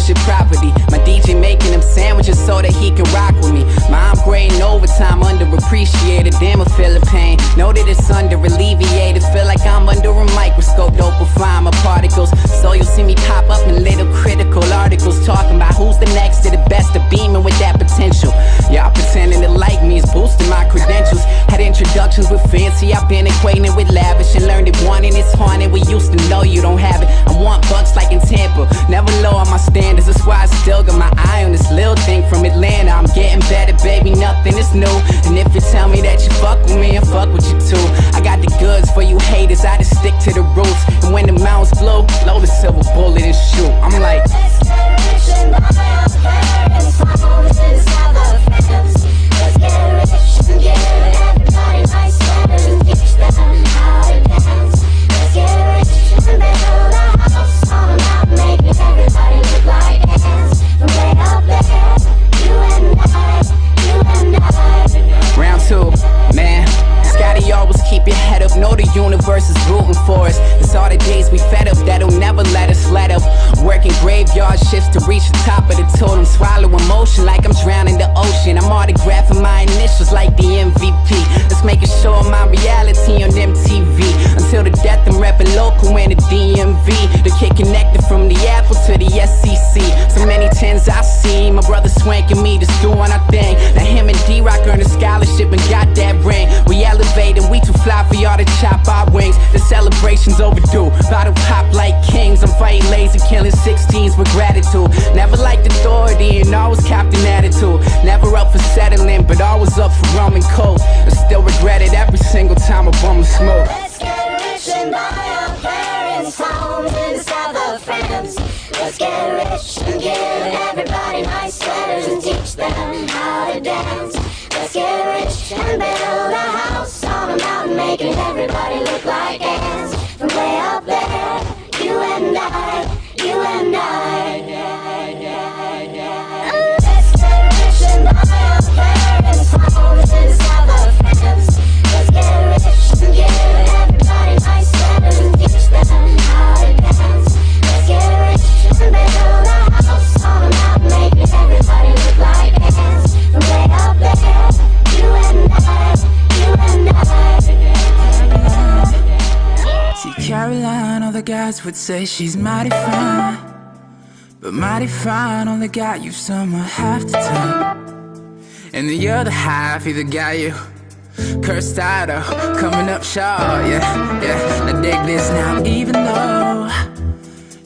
ownership property. My DJ making him sandwiches so that he can rock with me. Mom grading overtime, underappreciated. Damn, I feel the pain. Know that it's under alleviated. Feel like I'm under a microscope. Dope will find my particles. So you'll see me pop up in little critical articles talking about who's the next to the best, of beaming with that potential. Y'all pretending to like me is boosting my credentials. Had introductions with fancy, I've been acquainted with lavish, and learned that wanting is haunted. We used to know you don't have it. I want bucks like in Tampa, never lower my standards. That's why I still got my eye on this little thing from Atlanta. I'm getting better, baby, nothing is new. And if you tell me that you fuck with me, I fuck with you too. I got the goods for you haters, I just stick to the roots. And when the mountains blow, load a silver bullet and shoot. I'm like, let's get rich and get everybody nice sweaters and teach them how to dance. Let's get rich and build a house on a mountain, making everybody look like ants. From way up there, you and I. Round two, man. Scotty, always keep your head up. Know the universe is rooting for us. It's all the days we fed up that'll never let us let up. Working graveyard shifts to reach the top of the totem. Swallow emotion like I'm drowning the ocean. I'm autographing my initials like the MVP. Let's make it show my reality on MTV. Until the death I'm repping local in the DMV. The kid connected from the Apple to the SEC. So many tens I see. My brother swanking me, just doing our thing. Now him and D-Rock earned a scholarship and got that ring. We elevated, we too fly for y'all to chop our wings. The celebration's overdue. Bottle pop like kings. I'm fighting lazy, killing 16s with gratitude. Never liked authority and always capped an attitude. Never up for settling, but always up for rum and coke. I still regret it every single time I bum and smoke. Let's get rich and buy our parents' home in the south of France. Let's get rich and give everybody nice sweaters and teach them how to dance. Let's get rich and build a house on a mountain, making everybody look like ants. From way up there, you and I, you and I. Let's get rich and buy our parents' home in the south of France. Let's get rich and give everybody nice sweaters and teach them how to dance. Let's get rich and build a house on a mountain, making everybody look like ants. From way up there, you and I, you and I. See, Caroline, all the guys would say she's mighty fine, but mighty fine only got you somewhere half the time. And the other half either got you cursed out or coming up short, yeah. Now dig this now, even though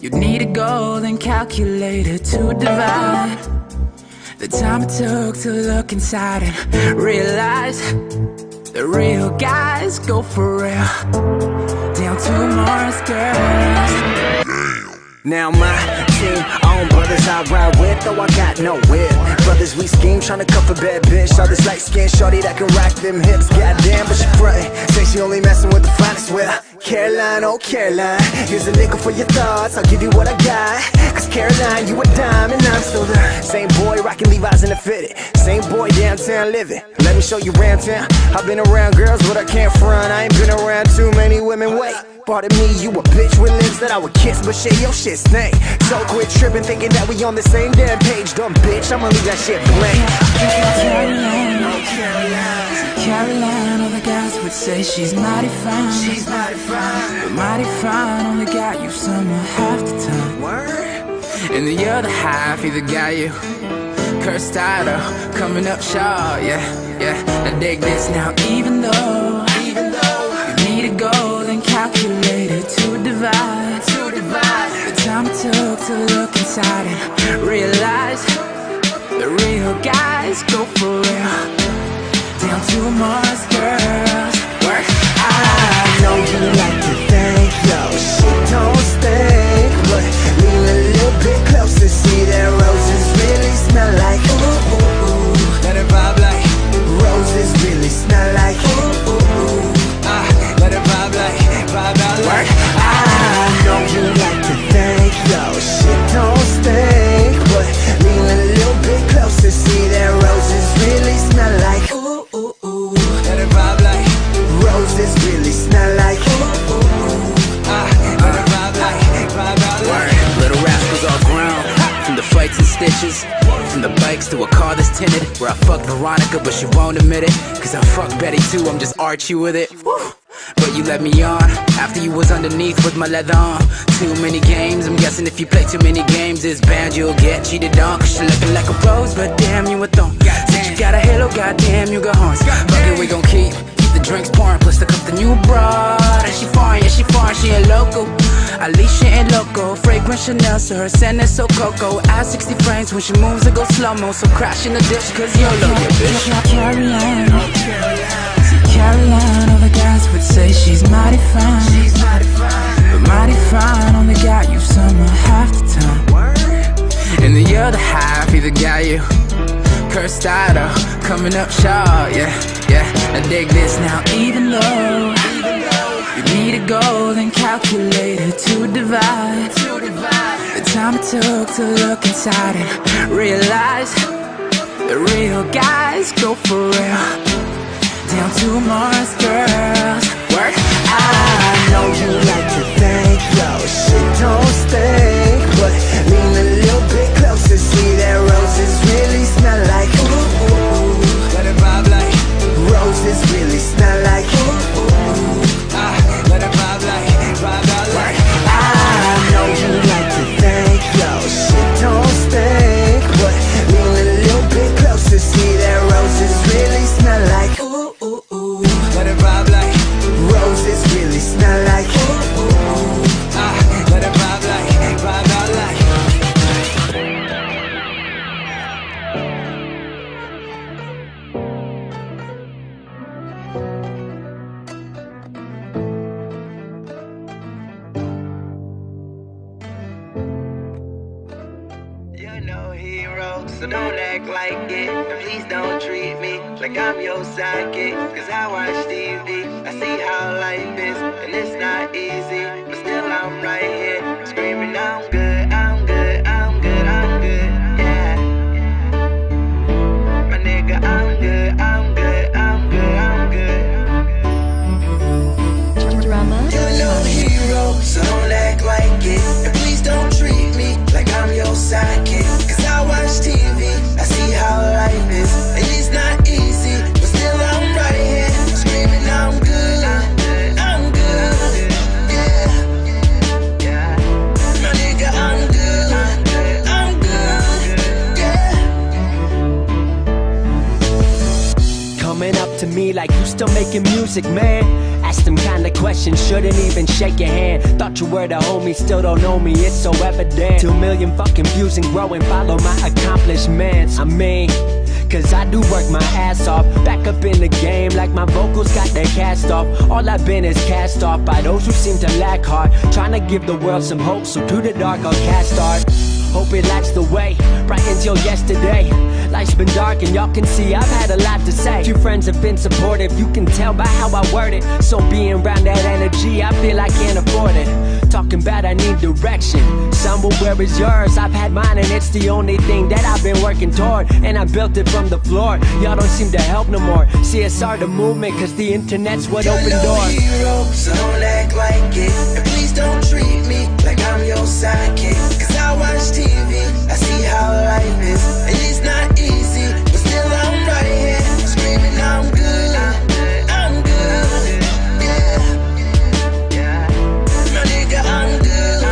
you'd need a golden calculator to divide the time it took to look inside and realize the real guys go for real. Down to Mars, girls. Now my team, own brothers I ride with, though I got no whip. Brothers we scheme, tryna cuff a bad bitch. All this light skin shorty that can rock them hips. Goddamn, but she frontin', say she only messin' with the finest. Well, Caroline, oh Caroline, here's a nickel for your thoughts, I'll give you what I got. Cause Caroline, you a dime and I'm still the same boy rockin' Levi's in the fitted. Same boy downtown living. Let me show you round town. I've been around girls, but I can't front. I ain't been around too many women. Wait, pardon me, you a bitch with lips that I would kiss, but shit, your shit stink. So quit tripping, thinking that we on the same damn page. Dumb bitch, I'ma leave that shit blank. Caroline, all the guys would say she's mighty fine. She's mighty fine, but mighty fine only got you somewhere half the time. word. And the other half either got you cursed out or coming up short, yeah. Now dig this now, even though you need a golden calculator to divide the time it took to look inside and realize the real guys go for real. Down to Mars, girls. Work. I know you like to think your shit don't stink, but lean a little bit closer, see that roses really smell like ooh, ooh, ooh. Let it vibe like roses really smell like ooh, ooh, ooh. Let it vibe out like I know you like to think your shit don't stink, but lean a little bit closer, see that roses really smell like ooh, ooh, ooh. Let it vibe like roses really smell like ooh, ooh, ooh. Let it vibe out like Little rascals all grown. fights and stitches. From the bikes to a car that's tinted. Where I fucked Veronica but she won't admit it. Cause I fucked Betty too, I'm just Archie with it. But you let me on after you was underneath with my leather on. Too many games, I'm guessing if you play too many games, it's bad you'll get cheated on. Cause you're looking like a rose, but damn you a thorn. Since you got a halo, goddamn you got horns. Fuck it, we gon' keep the drinks pouring, plus the cup the new broad. And she foreign, yeah she foreign, she ain't local. Alicia ain't loco, fragrant Chanel, so her scent is so cocoa. At 60 frames when she moves it go slow-mo, so crash in the ditch cause YOLO, yeah bitch. Caroline, Caroline, all the guys would say she's mighty fine. But mighty fine only got you summer half the time. And the other half either got you cursed out or coming up short, yeah. I dig this now, even though you need a goal and calculator to divide the time it took to look inside and realize the real guys go for real. Down to Mars, girls. Work. I know you like to think your shit don't stink, but lean a little bit closer, see that roses really smell like ooh. Let it vibe like roses really smell like ooh. Let it vibe like vibe like. I know you like to think your shit don't stink, but lean a little bit closer, see that roses really smell like ooh. Let it vibe like roses really smell like ooh. Let it vibe out like. You're no hero, so don't act like it. And please don't treat me like I'm your sidekick. Cause I watch TV, I see how life is, and it's not easy, but still I'm right here, screaming I'm good, I'm good, I'm good, I'm good, yeah. My nigga, I'm good, I'm good, I'm good, I'm good. You're no hero, so don't act like it. And please don't treat me like I'm your sidekick. Cause I watch TV, I see how life is, and it's not easy, but still I'm right here, screaming I'm good, I'm good, yeah. My nigga, I'm good, I'm good, yeah. Coming up to me like you still making music, man. Ask them kind of questions, shouldn't even shake your hand. Thought you were the homie, still don't know me, it's so evident. 2 million fucking views and growing, follow my accomplishments. I mean, cause I do work my ass off. Back up in the game like my vocals got their cast off. All I've been is cast off by those who seem to lack hard, trying to give the world some hope, so to the dark I'll cast art. Hope it lights the way, bright until yesterday. Life's been dark and y'all can see I've had a lot to say. Few friends have been supportive, you can tell by how I word it. So being around that energy, I feel I can't afford it. Talking about I need direction, somewhere where is yours? I've had mine and it's the only thing that I've been working toward. And I built it from the floor, y'all don't seem to help no more. CSR the movement, cause the internet's what opened doors. You're no hero, so don't act like it. And please don't treat me like I'm your sidekick. Cause I watch TV, I see how life is, and it's not easy, but still I'm right here, screaming I'm good, I'm good, yeah. My nigga, I'm good,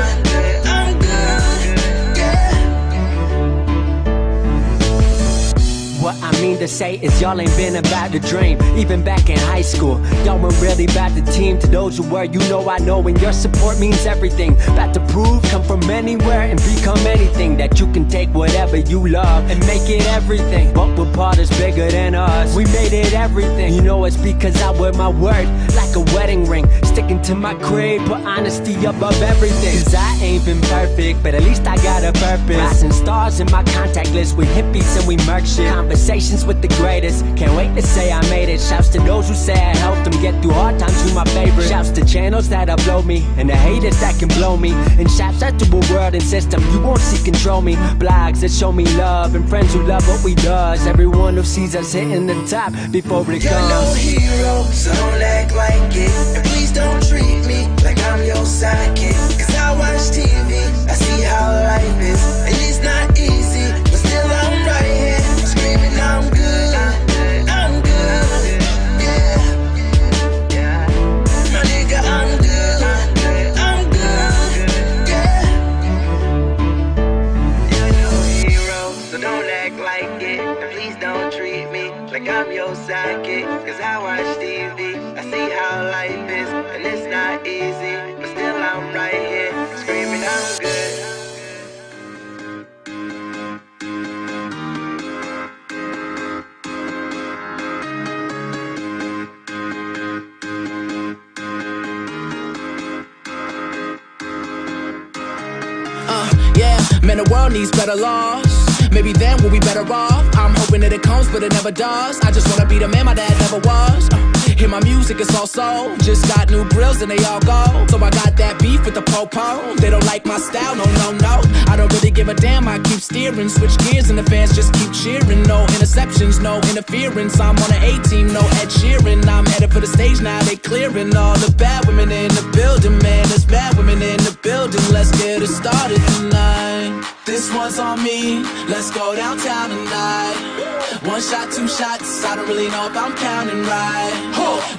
I'm good, yeah. What I mean to say is y'all ain't been about the dream. Even back in high school, y'all weren't really about the team. To those who were, you know I know, and your support means everything. About to prove, come from anywhere and become anything. That you can take whatever you love and make it everything. But we're part is bigger than us, we made it everything. You know it's because I wear my word like a wedding ring. Sticking to my creed, put honesty above everything. Cause I ain't been perfect, but at least I got a purpose. Rising stars in my contact list with hippies and we murk shit. Conversations with the greatest, can't wait to say I made it. Shouts to those who say I helped them get through hard times, you my favorite. Shouts to channels that upload me, and the haters that can blow me. And shouts out to a world and system you won't see control me. Blogs that show me love, and friends who love what we does. Everyone who sees us hitting the top before it You're comes. no hero, so don't act like it. And please don't treat me like I'm your sidekick. Cause I watch TV, I see how life is, and it's not easy. like I'm your sidekick. Cause I watch TV, I see how life is, and it's not easy, but still I'm right here, screaming I'm good. Yeah, man, the world needs better laws. Maybe then we'll be better off. I'm hoping that it comes, but it never does. I just wanna be the man my dad never was. Hear my music, it's all soul. Just got new grills and they all go. So I got that beef with the po-po. They don't like my style, no, no, no. I don't really give a damn, I keep steering. Switch gears and the fans just keep cheering. No interceptions, no interference. I'm on an A-team, no Ed Sheeran. I'm headed for the stage now, they clearing all the bad women in the building. Man, there's bad women in the building. Let's get it started tonight. This one's on me, let's go downtown tonight. One shot, two shots, I don't really know if I'm counting right.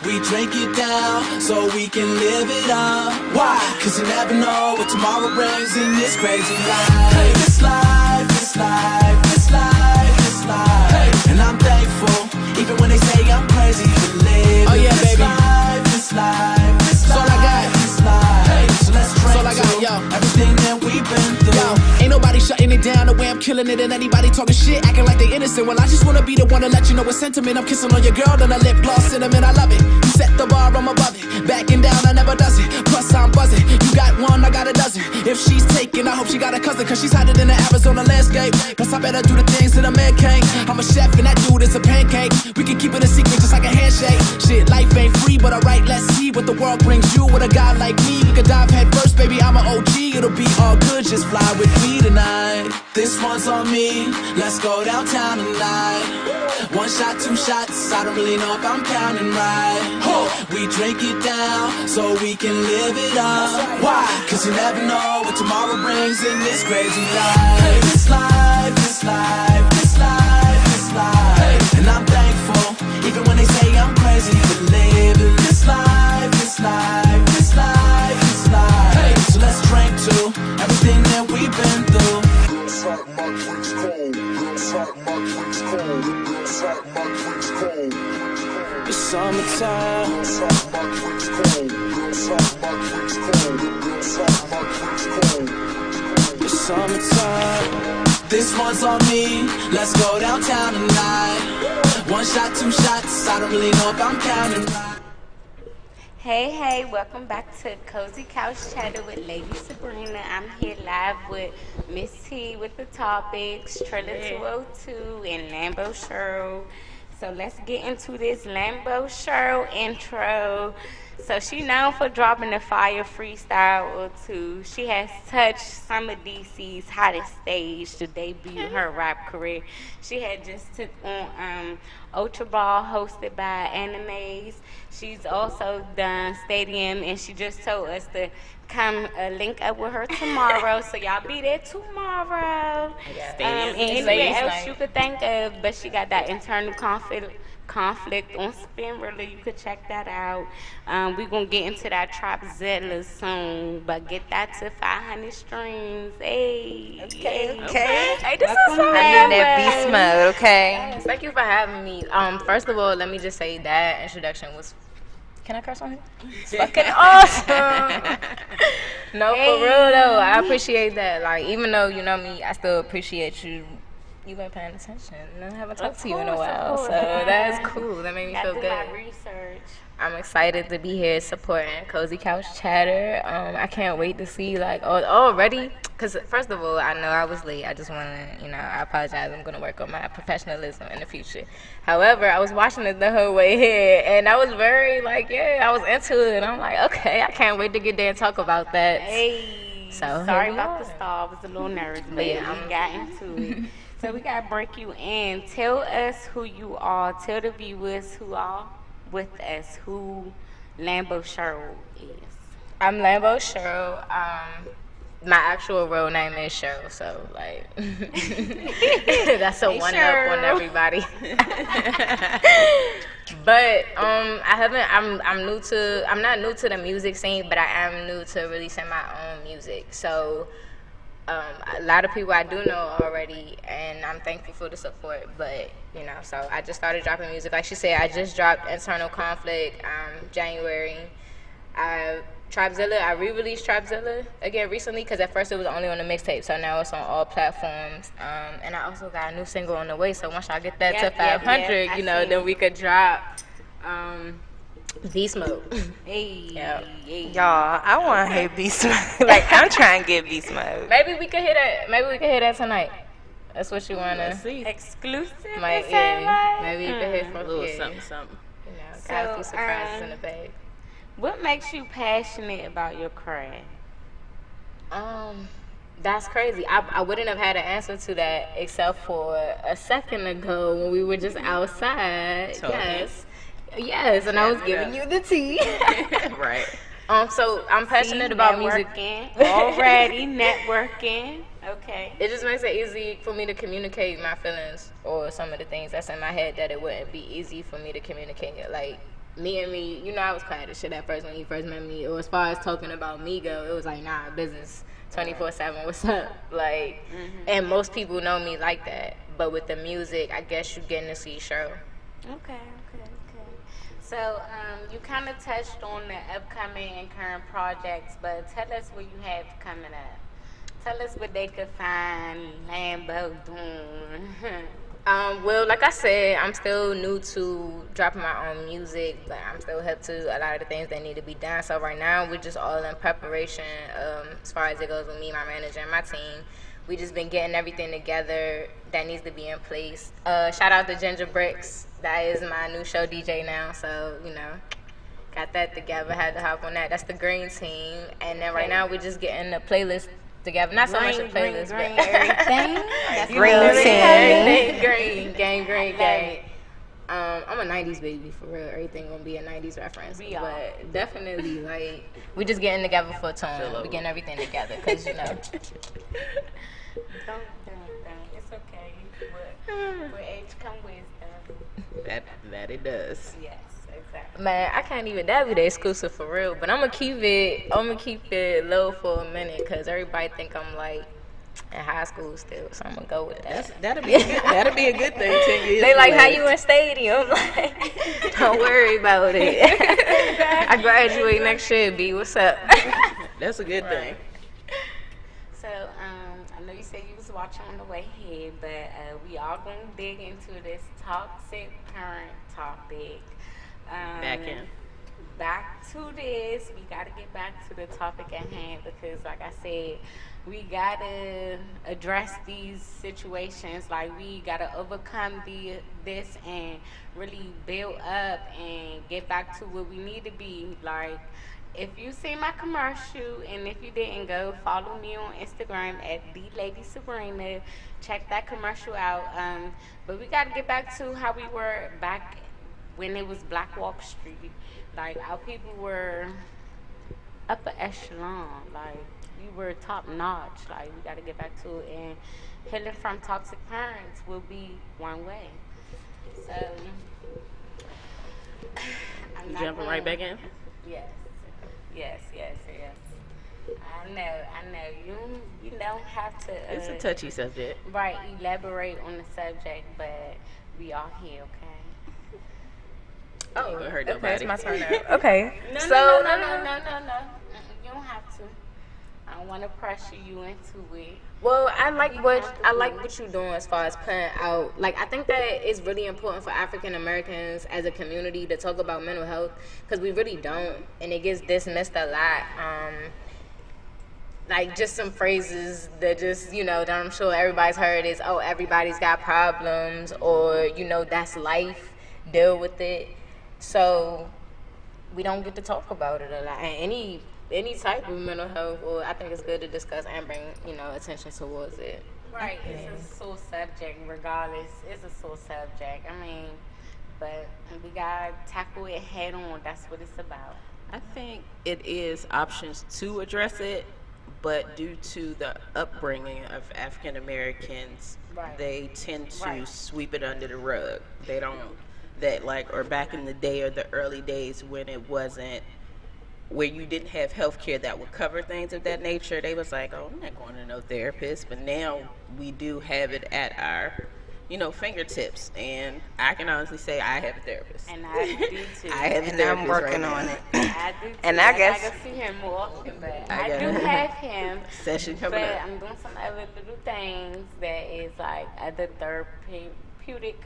We drink it down, so we can live it up. Why? Cause you never know what tomorrow brings in this crazy life. Hey, this life, this life, this life, this life. Hey. And I'm thankful, even when they say I'm crazy for living. Oh yeah, this baby. Life, this life, this life. That's all I got. This life. Hey. So let's drink all I got, yo. Everything that we've been through. Yo, ain't nobody shutting it down the way I'm killing it. And anybody talking shit, acting like they innocent. Well, I just wanna be the one to let you know what's sentiment. I'm kissing on your girl, then I lip gloss cinnamon. I love it. You set the bar, I'm above it. Backing down, I never does it. Plus I'm buzzing. You got one, I got a dozen. If she's taken, I hope she got a cousin. Cause she's hotter than the Arizona landscape. Plus I better do the things that a man can't. I'm a chef and that dude is a pancake. We can keep it a secret just like a handshake. Shit, life ain't free, but alright, let's see what the world brings you. With a guy like me, we could dive head first, baby. I'm an OG, it'll be all good, just fly with me tonight. This one's on me, let's go downtown tonight. One shot, two shots, I don't really know if I'm counting right. We drink it down, so we can live it up. Why? Cause you never know what tomorrow brings in this crazy life. Hey, this life, this life, this life, this life. Hey. And I'm thankful, even when they say I'm crazy for living this life, this life, this life, this life. Hey. So let's drink to everything that we've been through. Girls like my drinks cold. Girls like my drinks cold. Girls like my drinks cold. It's summertime. Girls like my drinks cold. Girls like my drinks cold. Girls like my drinks cold. It's summertime. This one's on me, let's go downtown tonight. One shot, two shots, I don't really know if I'm counting right. Hey, hey, welcome back to Cozy Couch Chatter with Lady Sabrina. I'm here live with Miss T with the topics, Triller 202 and Lambo Cheryl. So let's get into this Lambo Cheryl intro. So she known for dropping a fire freestyle or two. She has touched some of DC's hottest stage to debut her rap career. She had just took on Ultra Ball hosted by Animes. She's also done Stadium, and she just told us to come link up with her tomorrow. So y'all be there tomorrow. And anywhere else you could think of, but she got that internal conflict on Spin Rilla. You could check that out. We're going to get into that Trapzilla soon, but get that to 500 streams. Hey. Okay. Hey, this is I'm in that beast mode, okay? Yes, thank you for having me. First of all, let me just say that introduction was. Can I curse on here? It's fucking awesome. No, for real though, I appreciate that. Like, even though you know me, I still appreciate you. You been paying attention, and I haven't talked to you in a while, so that's cool. That made me feel good. My research. I'm excited to be here supporting Cozy Couch Chatter. I can't wait to see, like, already, because first of all, I know I was late. I just want to, I apologize. I'm going to work on my professionalism in the future. However, I was watching it the whole way here, and I was very, I was into it. And I'm like, okay, I can't wait to get there and talk about that. Hey, so sorry about the stall. I was a little nervous, but we got into it. So we got to break you in. Tell us who you are. Tell the viewers who are with us, who Lambo Cheryl is. I'm Lambo Cheryl. My actual real name is Cheryl, so that's a one up on everybody. But I'm not new to the music scene, but I am new to releasing my own music. So A lot of people I do know already, and I'm thankful for the support. But so I just started dropping music. Like she said, I just dropped Internal Conflict January. Tribezilla, I re-released Tribezilla again recently because at first it was only on the mixtape, so now it's on all platforms. And I also got a new single on the way, so once I get that to 500, then we could drop Beast Mode. Y'all, I want to hear Beast Mode. Like, I'm trying to get Beast Mode. Maybe we could hear that. Maybe we could hear that tonight. That's what you wanna see. Exclusive. Maybe you could hear from a little something. Got a few surprises in the bag. What makes you passionate about your craft? That's crazy. I wouldn't have had an answer to that except for a second ago when we were just outside. Yes, and I was giving you the tea. Right. So I'm passionate about music. Already networking. Okay. It just makes it easy for me to communicate my feelings or some of the things that's in my head that it wouldn't be easy for me to communicate. Like me, I was quiet as shit at first when you first met me. Or as far as talking about me go, it was like, nah, business 24/7. What's up? Like, and most people know me like that. But with the music, I guess you're getting to see show. Okay. So you kind of touched on the upcoming and current projects, but tell us what you have coming up. Tell us what they could find Lambo doing. Well, like I said, I'm still new to dropping my own music, but I'm still hip to a lot of the things that need to be done. So right now, we're just all in preparation as far as it goes with me, my manager, and my team. We just been getting everything together that needs to be in place. Shout out to Ginger Bricks. That is my new show DJ now. So, got that together. Had to hop on that. That's the Green Team. And then right now we're just getting the playlist together. Not so much a playlist, but everything. Green Team. Green. Gang. I'm a 90s baby, for real. Everything gonna be a 90s reference. But definitely, like, we just getting together for a tone. We getting everything together, because, Don't. It's okay. With age come wisdom. That it does. Yes, exactly. Man, I can't even. That be the exclusive for real. But I'm gonna keep it low for a minute because everybody think I'm like in high school still. So I'm gonna go with that. That'll be a good thing. 10 years. They like how you in stadium. Like, don't worry about it. I graduate next year. B, what's up? That's a good thing. So, I know you said you was watching on the way here, but we all gonna dig into this toxic parent topic. Back to this, we gotta get back to the topic at hand because, like I said, we gotta address these situations. Like, we gotta overcome this and really build up and get back to where we need to be. Like, if you see my commercial, and if you didn't, go follow me on Instagram at @TheLadySabrina. Check that commercial out. But we got to get back to how we were back when it was Black Walk Street. Like, our people were upper echelon. Like, we were top notch. Like, we got to get back to it. And healing from toxic parents will be one way. So, I'm not jumping right back in? Yes. I know. You don't have to. It's a touchy subject. Right, elaborate on the subject, but we all here, okay? Oh, It hurt okay, nobody. it's my turn now. Okay. No. You don't have to. I don't want to pressure you into it. Well, I like what you're doing as far as putting out. Like, I think that it's really important for African Americans as a community to talk about mental health because we really don't, and it gets dismissed a lot. Like, just some phrases that just, that I'm sure everybody's heard is, oh, everybody's got problems, or, that's life, deal with it. So we don't get to talk about it a lot. And any type of mental health, or I think it's good to discuss and bring, attention towards it. Right, it's a sore subject regardless. It's a sore subject. I mean, but we gotta tackle it head on. That's what it's about. I think it is options to address it, but due to the upbringing of African Americans, they tend to sweep it under the rug. They don't, or back in the day or the early days when it wasn't where you didn't have health care that would cover things of that nature, they was like, oh, I'm not going to no therapist. But now we do have it at our, fingertips. And I can honestly say I have a therapist. And I do too. I have a And therapist I'm working right on now. it. I do too. And I guess- gotta see him more often, but I I got do it. have him. Session coming But up. I'm doing some other little things that is like other therapeutic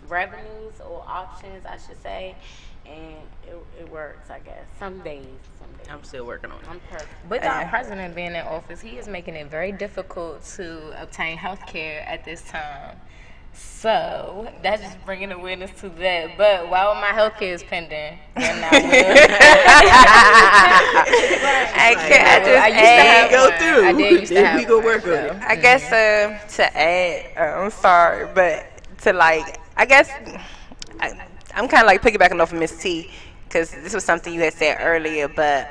revenues or options, I should say, and it works, I guess. Some days. I'm still working on it. I'm perfect. With our president being in office, he is making it very difficult to obtain health care at this time. So that's just bringing awareness to that. But while my health care is pending, then I We go work on it. I guess to add, I'm sorry, but to I guess I'm kind of like piggybacking off of Miss T, because this was something you had said earlier, but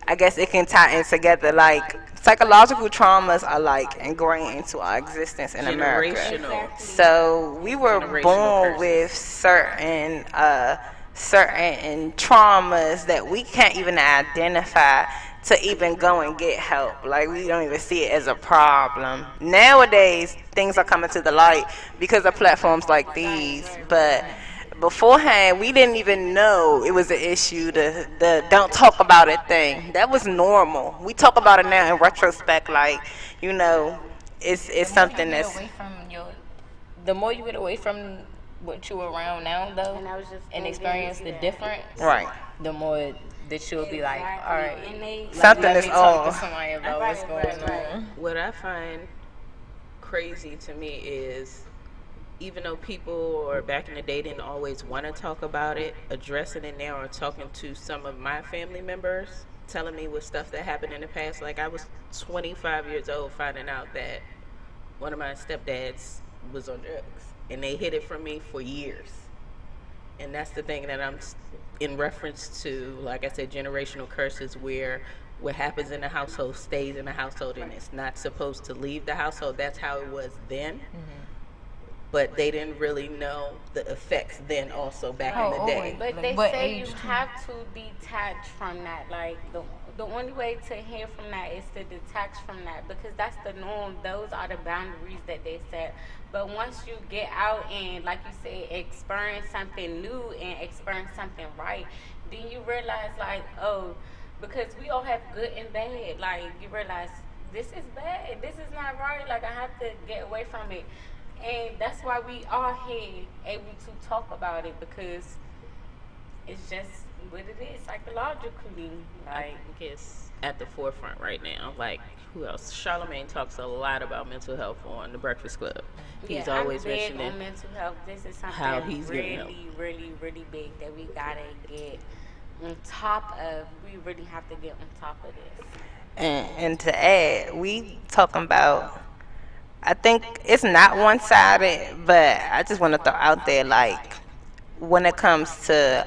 I guess it can tie in together. Psychological traumas are ingrained into our existence in America. Generational. So we were born curses. with certain traumas that we can't even identify to even go and get help. We don't even see it as a problem. Nowadays, things are coming to the light because of platforms like these, but beforehand, we didn't even know it was an issue. The don't talk about it thing, that was normal. We talk about it now in retrospect, it's something that's. The more you get away from what you around now, though, And I was just and gonna experience get the into that. difference, Right. the more that you'll be like, all right, And they, Something let is me talk off. to somebody about what's going on. What I find crazy to me is, even though people or back in the day didn't always want to talk about it, addressing it now, or talking to some of my family members, telling me what stuff that happened in the past. I was 25 years old finding out that one of my stepdads was on drugs, and they hid it from me for years. And that's the thing that I'm in reference to, like I said, generational curses, where what happens in the household stays in the household, and it's not supposed to leave the household. That's how it was then. But they didn't really know the effects then also back in the day. But they What say age you too? have to detach from that. The only way to heal from that is to detach from that, because that's the norm. Those are the boundaries that they set. But once you get out and, like you said, experience something new and experience something right, then you realize because we all have good and bad. You realize this is bad. This is not right. I have to get away from it. And that's why we are here able to talk about it, because it's just what it is psychologically. I think it's at the forefront right now. Who else? Charlamagne talks a lot about mental health on the Breakfast Club. He's always I'm big mentioning on mental health. This is something how he's getting help. really, really big that we gotta get on top of. We really have to get on top of this. And to add, we talking about, I think it's not one-sided, but I just want to throw out there, when it comes to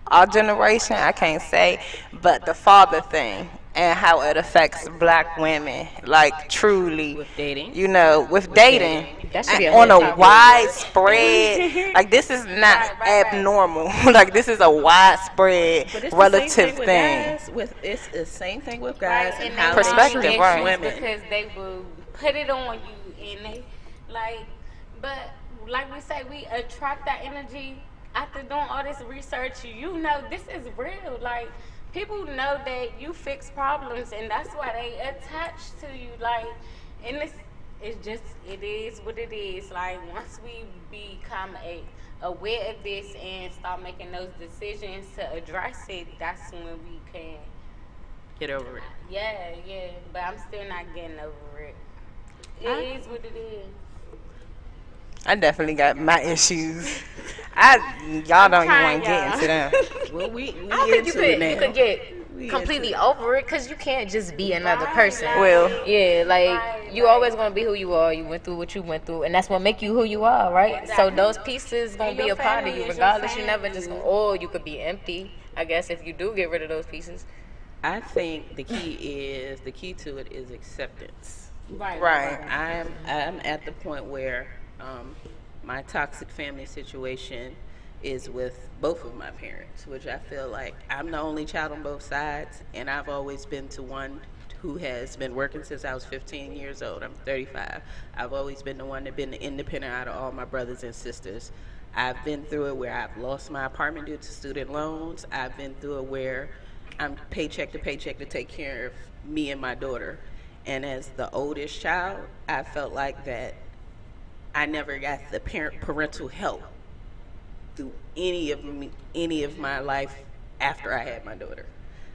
our generation, I can't say, but the father thing and how it affects black women, truly, with dating. With dating, That should be a on whole a topic. widespread, this is not abnormal. This is a widespread But it's the relative same thing. thing. With guys. It's the same thing with guys and and how they Perspective, want right. issues because they will put it on you, and they but like we say, we attract that energy. After doing all this research, this is real. People know that you fix problems, and that's why they attach to you. And it is what it is. Once we become aware of this and start making those decisions to address it, that's when we can get over it. Yeah. But I'm still not getting over it. It is what it is. I definitely got my issues. Y'all don't even want to get into them. Well, we I don't think into it now. you could get completely over it, because you can't just be another person. Well, You always gonna be who you are. You went through what you went through, and that's what make you who you are, right? So those pieces gonna And be your a part of family you is your regardless. You never just family. or you could be empty, I guess, if you do get rid of those pieces. I think the key to it is acceptance. Right. I'm at the point where my toxic family situation is with both of my parents, which I feel like I'm the only child on both sides, and I've always been to one who has been working since I was 15 years old. I'm 35. I've always been the one that been the independent out of all my brothers and sisters. I've been through it where I've lost my apartment due to student loans. I've been through it where I'm paycheck to paycheck to take care of me and my daughter. And as the oldest child, I felt like that I never got the parental help through any of my life after I had my daughter.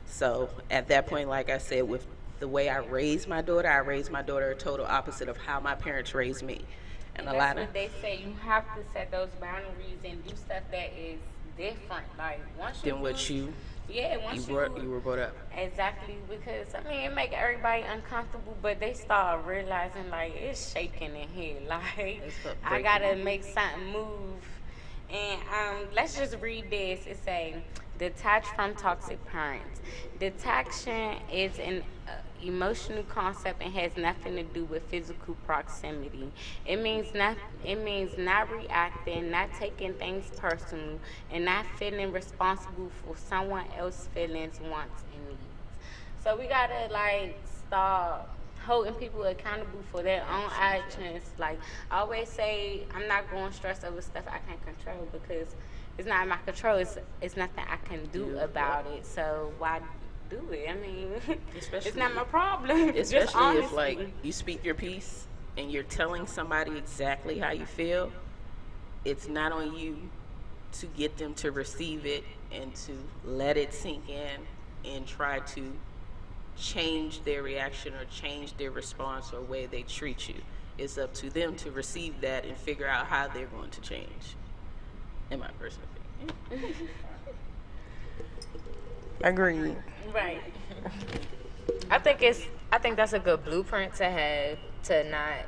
So at that point, like I said, with the way I raised my daughter a total opposite of how my parents raised me. And a lot That's of what they say. You have to set those boundaries and do stuff that is different. Like once you than what do, once you were brought up. exactly, because I mean it make everybody uncomfortable, but they start realizing like it's shaking in here. Like I gotta make something move. And let's just read this. It say, detach from toxic parents. Detachment is an emotional concept and has nothing to do with physical proximity. It means not. It means not reacting, not taking things personal, and not feeling responsible for someone else's feelings, wants, and needs. So we gotta like start holding people accountable for their own actions. Like I always say, I'm not going to stress over stuff I can't control because it's not in my control. It's nothing I can do about it. So why do it? I mean, it's not my problem. Especially if like you speak your piece and you're telling somebody exactly how you feel, it's not on you to get them to receive it and to let it sink in and try to change their reaction or change their response or way they treat you. It's up to them to receive that and figure out how they're going to change, in my personal opinion. Agreed. Right. I think that's a good blueprint to have, to not,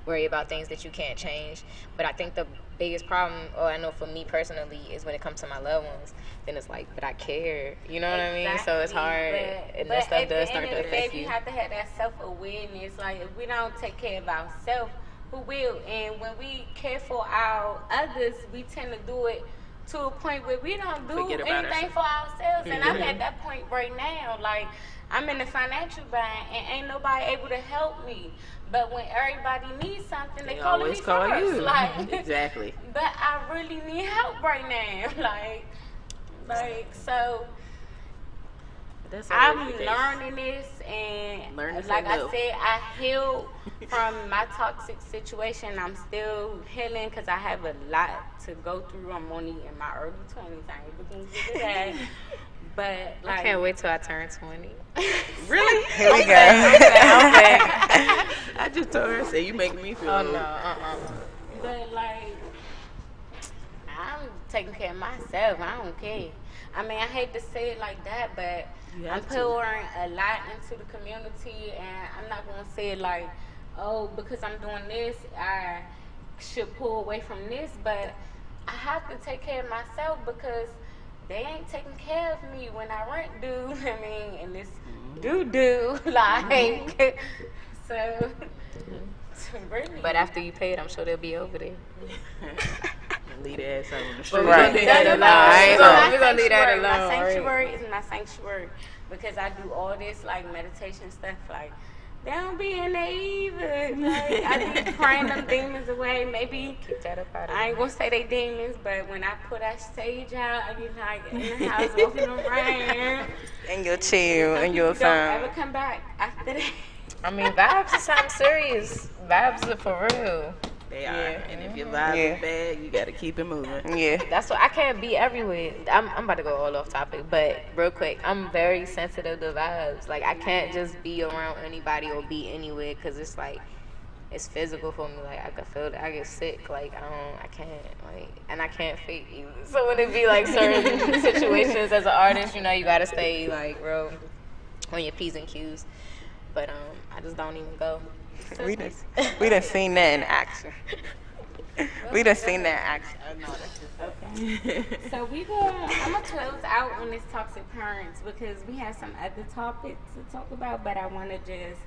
worry about things that you can't change. But I think the biggest problem, or I know for me personally, is when it comes to my loved ones. Then it's like, but I care. You know what I mean? So it's hard, and that stuff does start to affect you. You have to have that self-awareness. Like if we don't take care of ourselves, who will? And when we care for our others, we tend to do it to a point where we don't do anything for ourselves. And I'm at that point right now. Like I'm in the financial bind, and ain't nobody able to help me. But when everybody needs something, they calling me first. You. Like Exactly. But I really need help right now. Like so. I'm learning this, and like I said, I healed from my toxic situation. I'm still healing because I have a lot to go through. I'm only in my early 20s. I ain't looking to do that. But like, I can't wait till I turn 20. Really? Here we go. I just told her, say you making me feel. Oh no, But like, I'm taking care of myself. I don't care. I mean, I hate to say it like that, but I'm pouring a lot into the community, and I'm not gonna say it like, oh, because I'm doing this, I should pull away from this. But I have to take care of myself because they ain't taking care of me when I rent due. I mean, and this do like so. Really. But after you pay it, I'm sure they'll be over there. Leave the ass out on the street. We're gonna leave that alone. We're gonna leave that alone. My sanctuary is my sanctuary because I do all this like meditation stuff. Like they don't be in there either. Like, I be praying them demons away. Maybe keep that up out of I ain't gonna say they demons, but when I put that stage out, I be like in the house walking around. And you'll chill and you'll don't ever come back after that. I mean, vibes is something serious. Vibes are for real. They are. And if your vibe is bad, you gotta keep it moving. Yeah. That's what I can't be everywhere. I'm about to go all off topic, but real quick, I'm very sensitive to vibes. Like I can't just be around anybody or be anywhere because it's like it's physical for me. Like I can feel it. I get sick. Like I can't. Like, and I can't fake you. So when it be like certain situations as an artist, you gotta stay like real on your P's and Q's. But I just don't even go. We done seen that in action. We done seen that in action. Okay. So I'm gonna close out on this toxic parents because we have some other topics to talk about, but I want to just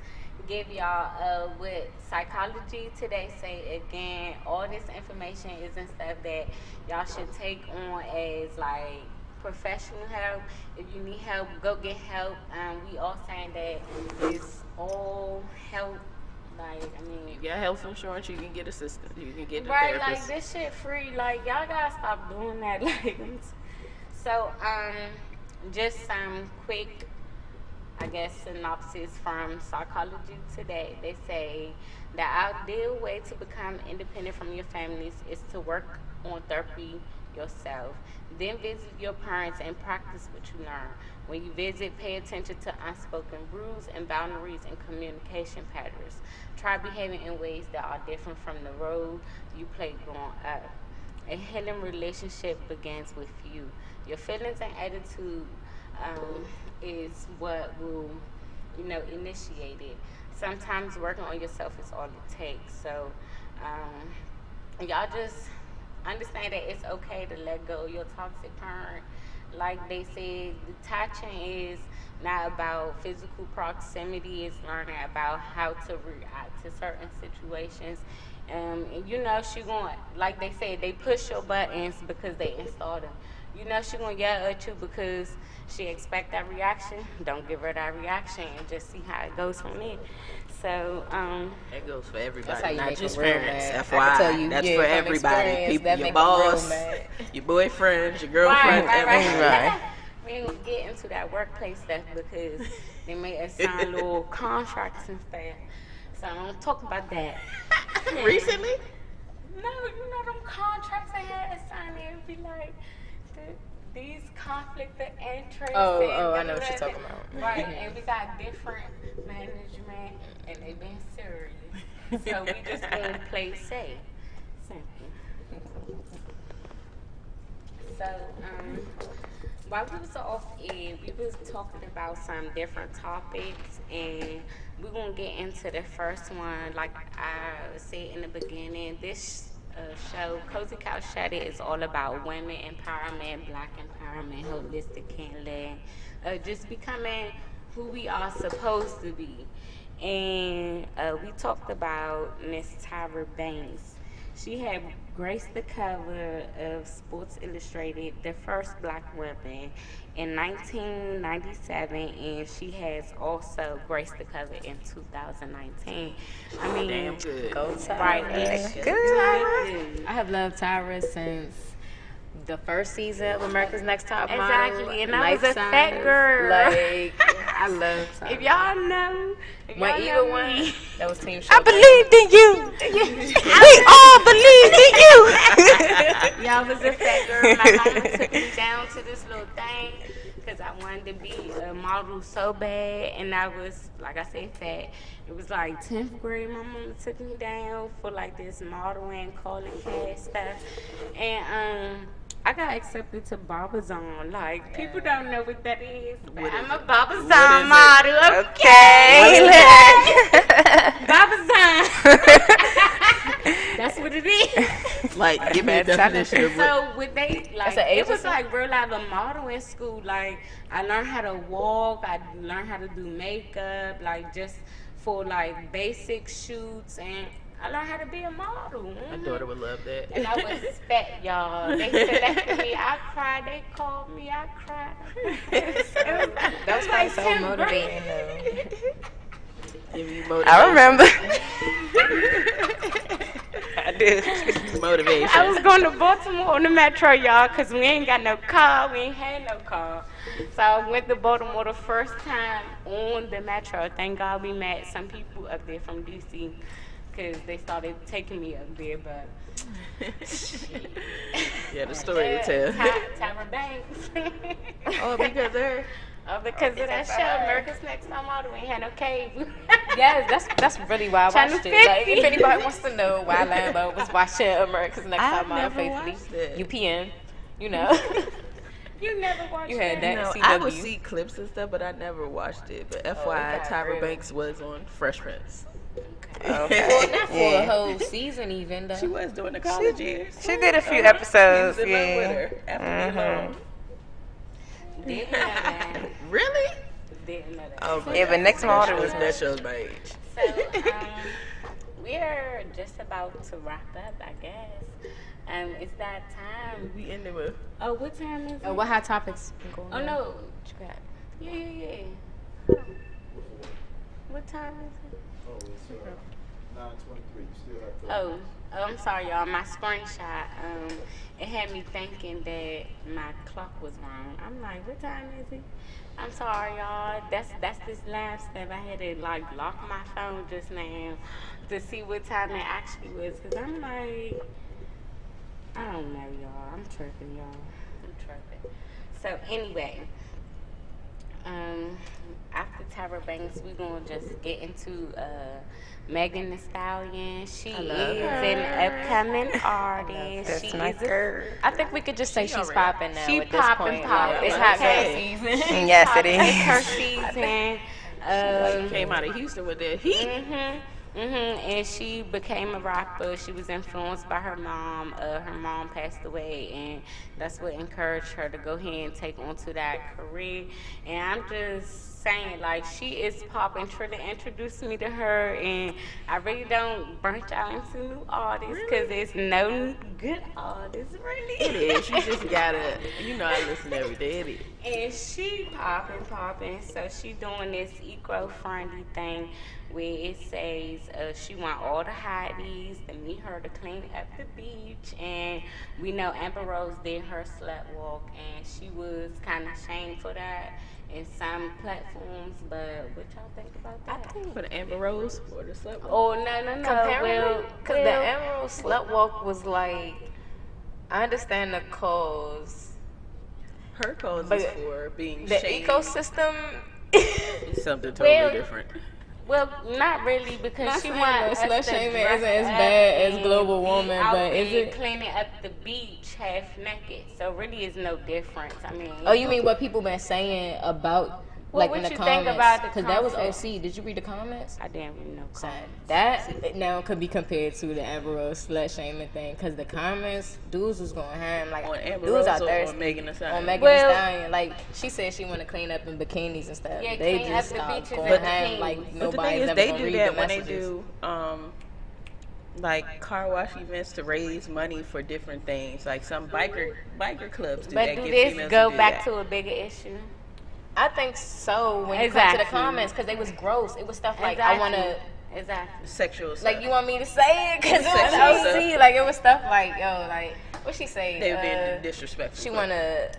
give y'all what psychology today say again. All this information isn't stuff that y'all should take on as like professional help. If you need help, go get help. We all saying that it's all help. Like, I mean, You got health insurance, you can get assistance, you can get a right? therapist. Like this shit free. Like y'all gotta stop doing that. Like, so just some quick, I guess, synopsis from Psychology Today. They say the ideal way to become independent from your families is to work on therapy yourself. Then visit your parents and practice what you learn. When you visit, pay attention to unspoken rules and boundaries and communication patterns. Try behaving in ways that are different from the role you played growing up. A healing relationship begins with you. Your feelings and attitude is what will, initiate it. Sometimes working on yourself is all it takes. So, y'all just understand that it's okay to let go of your toxic parent. Like they said, detaching is not about physical proximity, it's learning about how to react to certain situations. And she going, like they said, they push your buttons because they installed them. She gonna yell at you because she expect that reaction. Don't give her that reaction and just see how it goes from there. So, That goes for everybody, That's how you not make just them real parents. mad. I FYI, can tell you, that's yeah, for from everybody. experience, People, that your make them real boss, mad. your boyfriends, your girlfriends, everybody. right. We ain't gonna get into that workplace stuff because they made us sign little contracts and stuff. So I don't talk about that. Recently? No, them contracts I had to sign, it would be like these conflict of interest. Oh, I know what you're talking about. Right, and we got different management, and they been serious. So we just gonna play safe. Simple. So, while we was off air, we was talking about some different topics, and we're gonna get into the first one. Like I said in the beginning, this show, Cozy Couch Chatter, is all about women empowerment, Black empowerment, holistic healing, just becoming who we are supposed to be. And we talked about Miss Tyra Banks. She had graced the cover of Sports Illustrated, the first Black woman, in 1997, and she has also graced the cover in 2019. I mean, Damn good. Go Tyra. right? It's good. I have loved Tyra since the first season of America's Next Top Model. Exactly, and I was a fat Size. girl. Like, I love Tyra. If y'all know, When Eva won, that was Team Show. I believed in you. We all believed in you. y'all was a fat girl. My mama took me down to this little thing because I wanted to be a model so bad, and I was, like I said, fat. It was like 10th grade. My mama took me down for like this modeling, calling cat stuff, and I got accepted to Barbizon. Like, people don't know what that is, but I'm a Barbizon model. Okay. Barbizon. That's what it is. Like, give me a definition of what. So when they like, it was like real out of modeling school. Like, I learned how to walk. I learned how to do makeup. Like, just for like basic shoots, and I learned how to be a model. My daughter would love that. And I was fat, y'all. They selected me. I cried. They called me. I cried. That was like so motivating, though. Give you motivation. I remember. I do. Motivation. I was going to Baltimore on the metro, y'all, because we ain't got no car. We ain't had no car. So I went to Baltimore the first time on the metro. Thank God we met some people up there from D.C. because they started taking me up there, but Yeah, the story to tell. Tyra Banks. Oh, because of her. Oh, because of that show, America's Next Top Model. We ain't had no cable. Yes, that's really why I Channel watched it. Like, 50. if anybody wants to know why Lambo was watching America's Next Top Model never faithfully, watched it. UPN, you know. You never watched You had that. No, CW. I would see clips and stuff, but I never watched it. But FYI, got Tyra real. Banks was on Fresh Prince. Well, not for a whole season even, though. She was during the college years. She did a few He episodes. was in love Yeah. with her after they alone. Didn't know that. Really? Didn't know that. Oh, Yeah, but next model was that shows my age. We're just about to wrap up, I guess. It's that time. We ended with. Oh, what time is it? Oh, what hot topics going Oh on? no, what you got? Yeah. What time is it? Oh, it's 9:23. You still have to. Oh, I'm sorry, y'all. My screenshot, it had me thinking that my clock was wrong. I'm like, what time is it? I'm sorry, y'all. That's this last step. I had to like lock my phone just now to see what time it actually was. Cause I'm like, I don't know, y'all. I'm tripping, y'all. I'm tripping. So anyway, after Tyra Banks, we're gonna just get into Megan Thee Stallion. She is an upcoming artist. That's She my is girl. I think we could just say she's popping now. She at this popping, point. popping. It's hot girl Okay. season. Yes, it It's her is. season. She came out of Houston with that heat. And she became a rapper. She was influenced by her mom. Her mom passed away, and that's what encouraged her to go ahead and take onto that career. And I'm just saying, like, she is popping. Trilla introduced me to her, and I really don't branch out into new artists because there's no good artists, really. It is. You just gotta. You know, I listen every day. It is. And she popping. So she doing this eco-friendly thing where it says she want all the hotties to meet her to clean up the beach. And we know Amber Rose did her slut walk, and she was kind of shamed for that in some platforms. But what y'all think about that? I think for the Amber Rose or the slut walk. Oh, no. Well, because the Emerald Slut Walk was like, I understand the cause. Her cause But is for being the shamed. ecosystem. It's something totally different. Well, not really, because Not she saying wants that us slut to shaming dress isn't as up bad as and global be warming, out but is there it? cleaning up the beach half naked? So really, it's no difference. I mean, Oh, you mean what people been saying about, Well, like, what in the you think comments? about the Because that was concept? OC. Did you read the comments? I didn't really know. So that now could be compared to the Amber Rose slut shaming thing, because the comments, dudes was going ham. Like, On Amber dudes Rose are or thirsty. on Megan Thee Stallion? On Megan Thee Well- Stallion. Like, she said she want to clean up in bikinis and stuff. Yeah, They clean just up the are beaches going and ham bikinis. like But the nobody's thing is, ever they gonna do read that the when they messages. do like car wash events to raise money for different things. Like some biker clubs do But that. do get this females go do back that. to a bigger issue? I think so. When you come to the Exactly. comments, because they was gross. It was stuff like, I want to, Exactly. sexual stuff. like, you want me to say it? Because it Sexual was OC. stuff. Like, it was stuff like, yo, like, what she say? They've been disrespectful. She want to,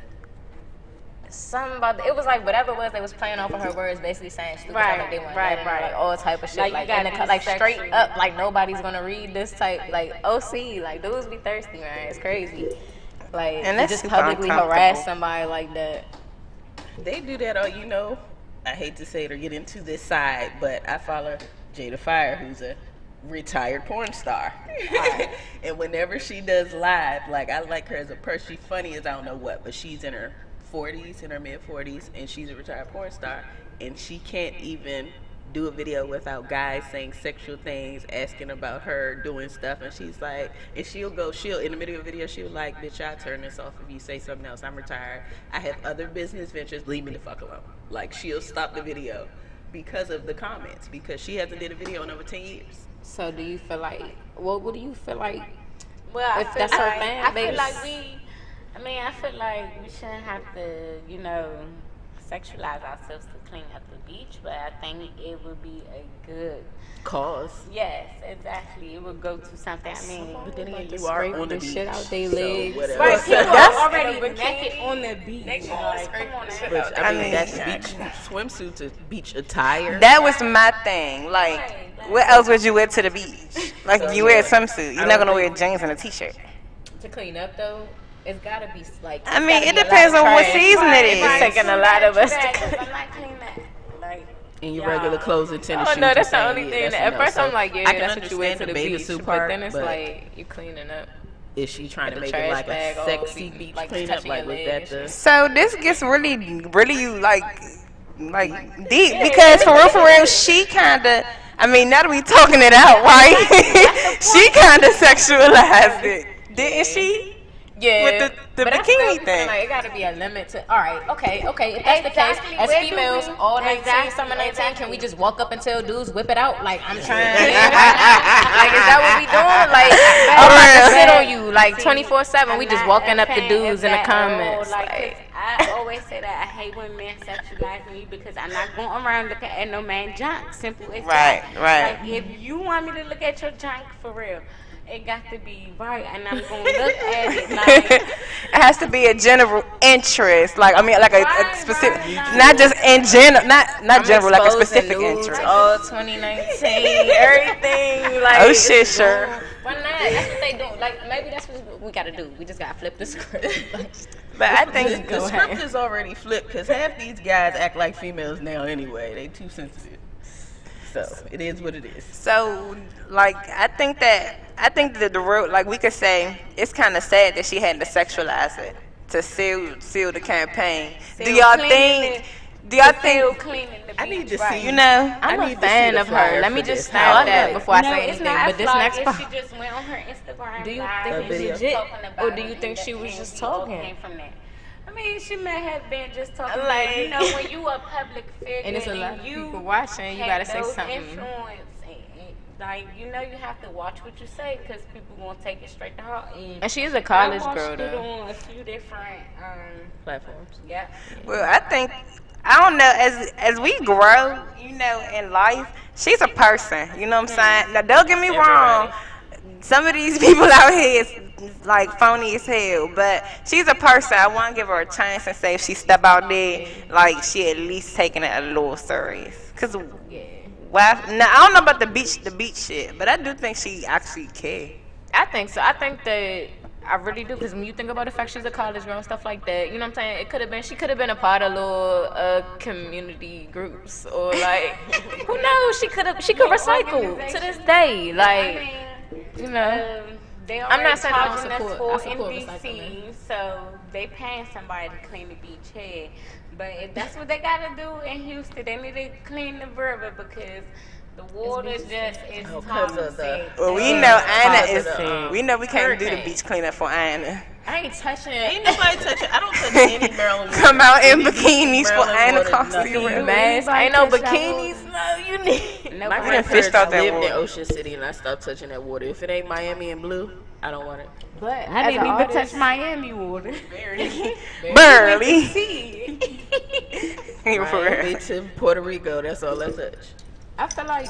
something about, it was like whatever it was, they was playing off of her words, basically saying stupid Right, stuff like they want right, like all type of shit. Like, you Like, gotta in the, be like straight sexual. up, like nobody's going to read this type, like OC, like dudes be thirsty, man. It's crazy. Like, And you that's just super publicly uncomfortable. harass somebody like that. They do that, you know, I hate to say it or get into this side, but I follow Jada Fire, who's a retired porn star. And whenever she does live, like, I like her as a person. She's funny as I don't know what, but she's in her 40s, in her mid 40s, and she's a retired porn star. And she can't even do a video without guys saying sexual things, asking about her doing stuff, and she's like, and she'll in the middle of a video, she'll like, bitch, I'll turn this off if you say something else. I'm retired. I have other business ventures. Leave me the fuck alone. Like, she'll stop the video because of the comments, because she hasn't did a video in over 10 years. So do you feel like, what do you feel like? Well, I If feel that's her like, fan I base. feel like I feel like we shouldn't have to, sexualize ourselves to clean up the beach, but I think it would be a good Cause. Yes, exactly. It would go to something. I mean, But then again, to you are scrape on the the beach. shit out they so legs. whatever. right, people That's- are already in a bikini. naked on the beach. Like, come on now. But, I mean, that's beach swimsuits, is beach attire. That was my thing. Like, what else would you wear to the beach? Like, you wear a swimsuit. You're not gonna wear jeans and a t-shirt. To clean up though, it's gotta be like. I mean, it's it gotta be a depends lot of on what trash. season it is. It's taking a lot of us to. I'm not cleaning that. Like, In your regular clothes and tennis Oh shoes. no, that's you're the saying, only yeah, thing. that's That, at a no. first, So I'm like, yeah, I can that's what you wear to understand the the bathing beach. suit But part, then it's but like you cleaning up. is she trying to With make the it trash like bag a all sexy be, beach like, cleanup? touching Like, your was that legs. the... So this gets really deep, because for real, she kind of, I mean, now that we talking it out, right? She kind of sexualized it, didn't she? Yeah, the but I still bikini be feeling thing. like it gotta be a limit to. All right, okay. If that's the case, Exactly. as Where do females, we? all 19, summer Exactly. 19, can we Exactly. just walk up and tell dudes whip it out? Like I'm trying it right now. Like is that what we doing? Like I'm about to sit on you like See, 24/7. We I'm just not walking a up the fan dudes of in the that at all. comments. Like, 'cause Like I always say that I hate when men sexualize me because I'm not going around looking at no man junk. Simple as Right, that. right. Like, if you want me to look at your junk for real, it got to be right, and I'm gonna look at it like. It has to be a general interest, like I mean, like a Right, specific, right, not just like, in general, not I'm general, like a exposing specific nudes interest. all 2019, everything. Like Oh shit, it's sure. going- Why not? That's what they do. Like maybe that's what we gotta do. We just gotta flip the script. Like, But I The, think the script is already flipped because half these guys act like females now anyway. They too sensitive. So it is what it is. so. Like I think that the road, like we could say, it's kind of sad that she had to sexualize it to seal the campaign. Do y'all think? Do y'all think? Cleaning the I need beach, to right. see. You know, I'm I a need to fan see the of her. flyer Let me for just this. snap How that it before I No, say it's anything. not But this like next if part. she just went on her Instagram Do you live think and it's was legit? talking about Or do you it, think and she was and just we all talking? came from that. I mean, she may have been just talking. Like- But, you know, when you a public figure And it's a lot of you people watching, you have gotta say those something. influence, like you know, you have to watch what you say because people gonna take it straight to heart. And she is a college I watched girl it though. on a few different Platforms. yeah. well, I think I don't know. As we grow, you know, in life, she's a person. You know what I'm saying? Now, don't get me wrong. Some of these people out here is like phony as hell, but she's a person. I want to give her a chance and say if she step out there, like she at least taking it a little serious. Cause why? Now I don't know about the beach shit, but I do think she actually care. I think so. I think that I really do because when you think about the fact she's a college girl and stuff like that, you know what I'm saying? It could have been she could have been a part of little community groups or like who knows? She could recycle to this day. Like you know. They I'm not already saying I don't charging us support- I for support NBC, recycling. so they paying somebody to clean the beach head. But if that's what they gotta do in Houston, they need to clean the river because the water just is Because of the- toxic. Well, we know Anna is. Positive, We know we can't do the hurricane. beach cleanup for Anna. I ain't touching Ain't it. nobody touching. I don't touch any Maryland water. Come out in Any bikinis for Maryland Anna water, Costa. nothing. River. Mask. Ain't no bikinis. No, you need. No, My but- done fished out grandparents that lived in water. Ocean City, and I stopped touching that water. If it ain't Miami and blue, I don't want it. But I as didn't an even artist, touch Miami water. Burley. See, Miami to Puerto Rico, that's all I touch. I feel like,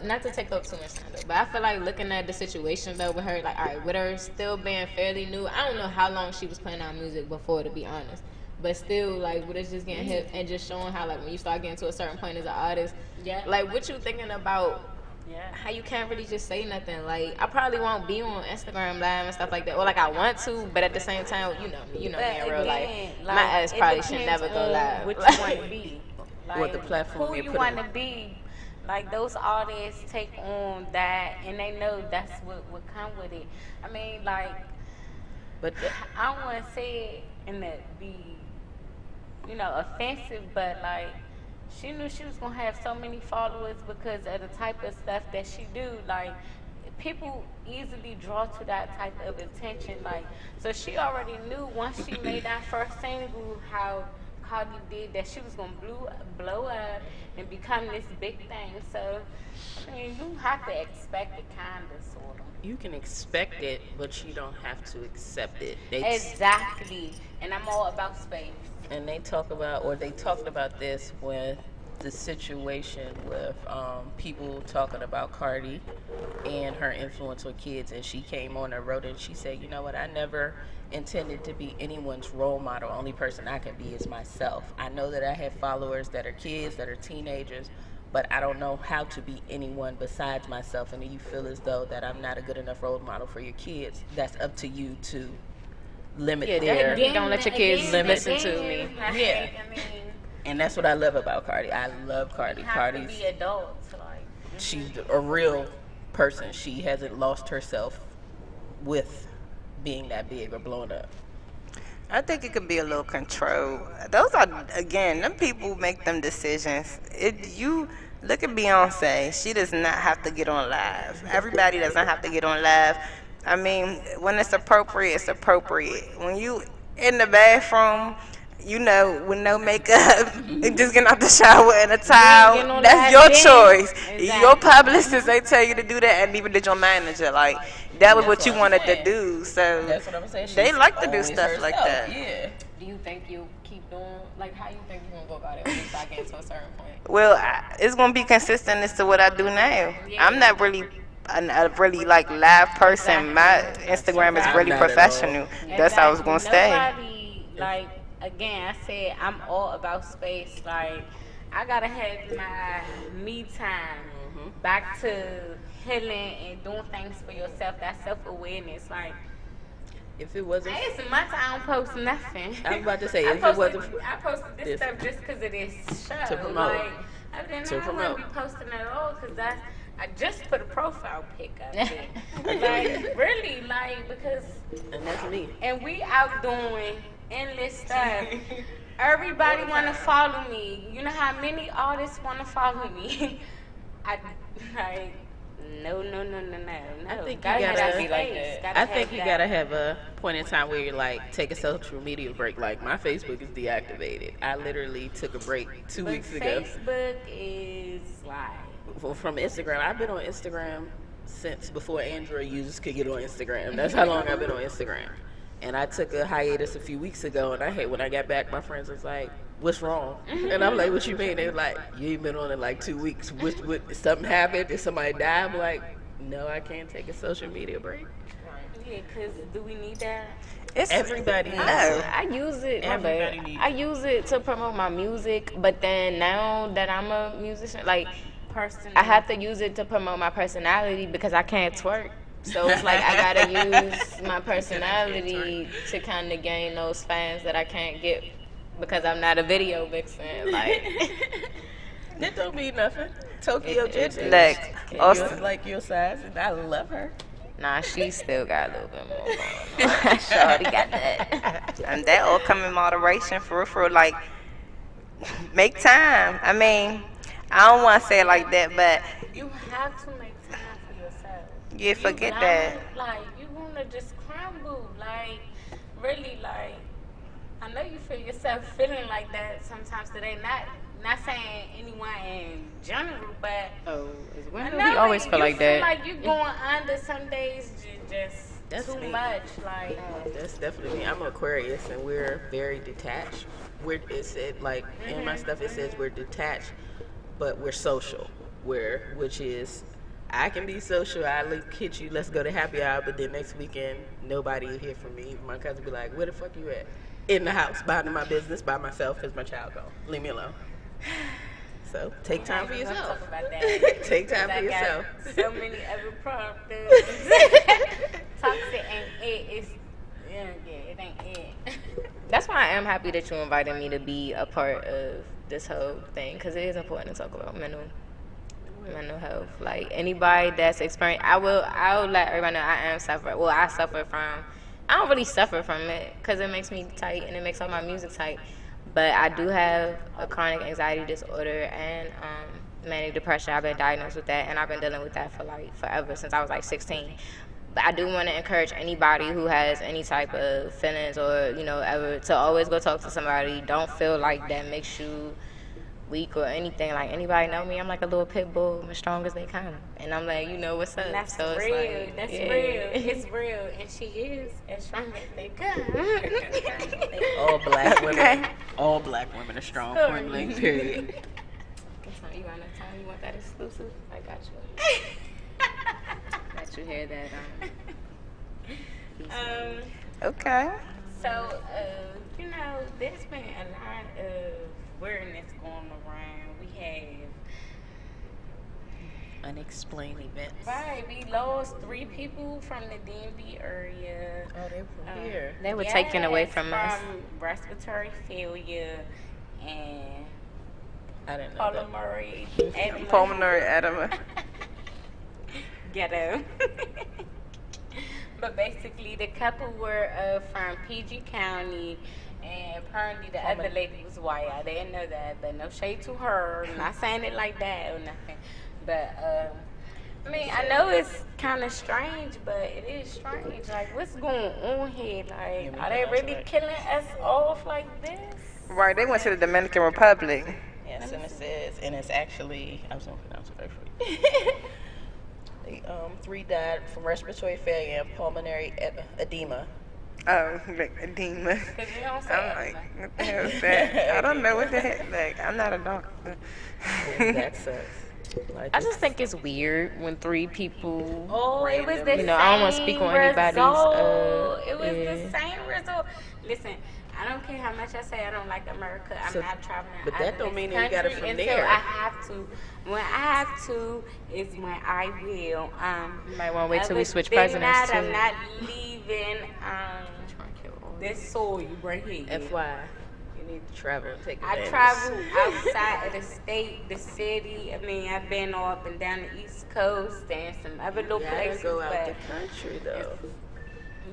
not to take up too much time, though, but I feel like looking at the situation though with her, like, all right, with her still being fairly new, I don't know how long she was playing out music before, to be honest. But still, like, with us just getting hip and just showing how, like, when you start getting to a certain point as an artist, Yeah. like, what you thinking about? Yeah. How you can't really just say nothing. Like, I probably won't be on Instagram live and stuff like that, or like I want to, but at the same time, you know me in real life. My ass probably should never go live. What you want to be, like, What the platform who you you put want in. to be. Like those artists take on that, and they know that's what would come with it. I mean, like, But I don't want to say it and that be, offensive, but like, she knew she was gonna have so many followers because of the type of stuff that she do. Like, people easily draw to that type of attention. Like, so she already knew once she made that first single how Cardi did that she was gonna blow up and become this big thing. So, I mean, you have to expect it, kinda, sorta. you can expect it, but you don't have to accept it. Exactly. And I'm all about space. And they talked about this with the situation with people talking about Cardi and her influence with kids, and she came on and wrote it, and she said, you know what, I never intended to be anyone's role model. Only person I can be is myself. I know that I have followers that are kids, that are teenagers, but I don't know how to be anyone besides myself. And you feel as though that I'm not a good enough role model for your kids, that's up to you to limit their... Don't let your kids listen to me. Yeah. And that's what I love about Cardi. I love Cardi. You have Cardi's... to be adults, like. she's a real person. She hasn't lost herself with being that big or blown up. I think it could be a little control. Those are, again, them people make them decisions. You look at Beyonce. She does not have to get on live. Everybody doesn't have to get on live. I mean, when it's appropriate, it's appropriate. When you in the bathroom, you know, with no makeup, and just getting out the shower in a towel, that's your choice. Your publicist, they tell you to do that, and even did your manager. Like, that was what you wanted to do. So, That's what I'm saying. they She's like to do always stuff like herself, that. Yeah. Do you think you'll keep doing, like, how you think you're gonna go about it when you start getting to a certain point? Well, it's gonna be consistent as to what I do now. I'm not really a really like live person. My Instagram is really professional. That's how I was gonna stay. Nobody, like, again, I said I'm all about space. Like, I gotta have my me time. Back to healing and doing things for yourself. That self-awareness. Like, If it wasn't, it's much I don't post nothing. I was about to say, I if it wasn't posted this stuff just because of this show. To promote. Like, other than that, I wouldn't be posting at all because I just put a profile pic up there. Like, really, like, because. And that's me. And we out doing endless stuff. Everybody want to follow me. You know how many artists want to follow me? Like, no. I think you gotta be like that. I think you gotta have a point in time where you're like, take a social media break. Like, my Facebook is deactivated. I literally took a break 2 weeks ago. Facebook is like From Instagram. I've been on Instagram since before Android users could get on Instagram. That's how long I've been on Instagram. And I took a hiatus a few weeks ago, and when I got back, my friends was like, "What's wrong?" And I'm like, "What you mean?" They were like, "You ain't been on in like 2 weeks. What, something happened? Did somebody die?" I'm like, "No, I can't take a social media break." Yeah, because do we need that? It's Everybody needs I use it. Everybody needs I use it to promote my music, but then now that I'm a musician, like, I have to use it to promote my personality because I can't twerk. So it's like I gotta use my personality to kind of gain those fans that I can't get because I'm not a video vixen. Like, that don't mean nothing. Tokyo Jet like your size, and I love her. Nah, she still got a little bit more going on. Shorty got that. And that all come in moderation, for real. Like, make time. I mean, I don't want to say it like that, but you have to make time for yourself. You forget that. Like, you wanna just crumble. Like, really, like, I know you feel yourself feeling like that sometimes today. Not saying anyone in general, but we always feel like that. Like you going under some days, that's too much. Like, that's definitely me. I'm an Aquarius, and we're very detached. It said, like, in my stuff, it says we're detached, but we're social. Which is, I can be social. I hit you. Let's go to happy hour. But then next weekend, nobody will hear from me. My cousin be like, "Where the fuck you at?" In the house, minding my business by myself because my child gone. Leave me alone. So take time for yourself. Talk about that. Take time for yourself. So many other problems. Toxic ain't it. It's it ain't it. That's why I am happy that you invited me to be a part of this whole thing because it is important to talk about mental health. Like, anybody that's experienced, I will let everybody know I am suffering. Well, I suffer from. I don't really suffer from it because it makes me tight and it makes all my music tight. But I do have a chronic anxiety disorder and manic depression. I've been diagnosed with that, and I've been dealing with that for like forever, since I was like 16. But I do want to encourage anybody who has any type of feelings or, ever to always go talk to somebody. Don't feel like that makes you weak or anything. Like, anybody know me, I'm like a little pit bull. I'm as strong as they come, and I'm like, what's up. And that's so real. It's like, that's real. It's real, and she is as strong as they come. All black women. All black women are strong. Point blank. Period. You want to tell me you want that exclusive? I got you. Let you hear that. Okay. So, there's been a lot of weirdness going around. We have unexplained events. Right, we lost 3 people from the DMV area. Oh, they were here. They were taken away from us. From respiratory failure and I didn't know pulmonary edema. Pulmonary edema. Ghetto. But basically, the couple were from PG County, and apparently the other lady was white. I didn't know that, but no shade to her. Not saying it like that or nothing. But I mean, I know it's kind of strange, but it is strange. Like, what's going on here? Like, are they really killing us off like this? Right, they went to the Dominican Republic. Yes, and it says, and it's actually, I was going to pronounce it right for you. They, 3 died from respiratory failure and pulmonary edema. Oh, like edema. Cause you don't say I'm like, what the hell is that? I don't know what the heck. Like, I'm not a doctor. That sucks. Like, I just think it's weird when 3 people. Oh, it was the You know, I don't want to speak on anybody's. It was the same result. Listen, I don't care how much I say I don't like America. I'm not traveling. But out that of don't this mean that you got it country from until there. I have to. When I have to is when I will. You might want to wait till we switch Other than presidents that, too. I'm not leaving this soil right here. FY, you need to travel and take I advantage. travel outside of the state, the city. I mean, I've been all up and down the East Coast and some other little places. Go out but the country though.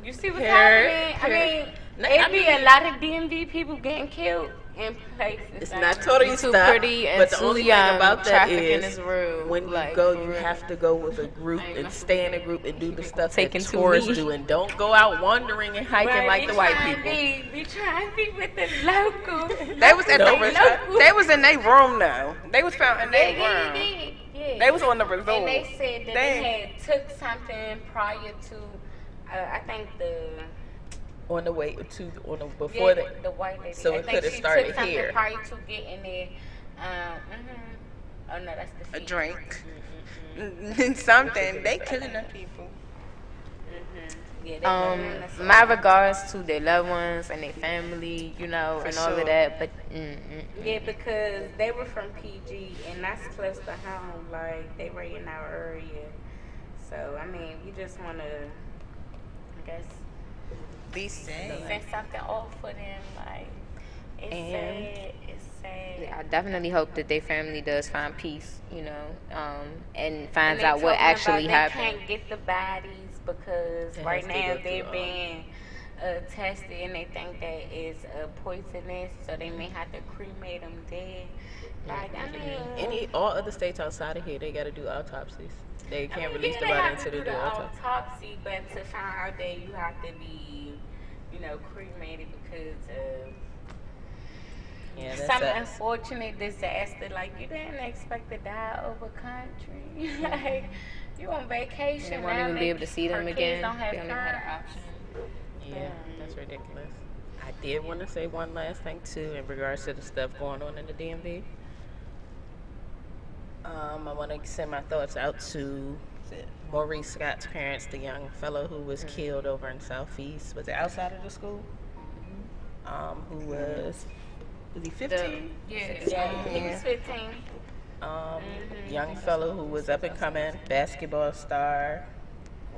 you see what's happening? I mean, it be a lot of DMV people getting killed in places. It's like not totally You too stuck, pretty and but the too only thing young. about that Trafficking is is real. when you Like, go, for you real. have to go with a group and stay in a group and do the stuff Taking that too tourists many. do, and don't go out wandering and hiking Right, like we the white trying people. We trying to be with the locals. They was at No, the they was in their room though. They was found in their room. Yeah. They was on the resort. And they said that they had took something prior to, I think On the way to before the white lady. so I it think could have she started took something here. prior to getting there. Oh no, that's the A feet. drink. Something. They killing them people. Yeah, they killing us all. My regards to their loved ones and their family, you know, and all sure. of that. But Yeah, because they were from PG, and that's close to home. Like, they were in our area. So, I mean, we just want to, I guess, Be safe. send something off for them. Like, it's sad. It's sad. yeah, I definitely hope that their family does find peace, you know, and And finds they out what talking actually about happened. They can't get the bodies because It right has to now go they're through, being tested and they think that it's poisonous, so they may have to cremate them dead. Like, I mean, all other states outside of here, they got to do autopsies. They can't I mean, release yeah, the they body have to until they do do the autopsy. autopsy, but to find out that you have to be, you know, cremated because of Yeah, that's some it. unfortunate disaster. Like, you didn't expect to die over country. Like, you on vacation. They won't now even be able to see them her kids again. Don't have They don't even have an parents. option. Yeah, that's ridiculous. I did want to say one last thing too in regards to the stuff going on in the DMV. I want to send my thoughts out to Maurice Scott's parents, the young fellow who was killed over in Southeast. Was it outside of the school? Who was he 15? Yeah, he was 15. Young fellow who was up and coming, basketball star.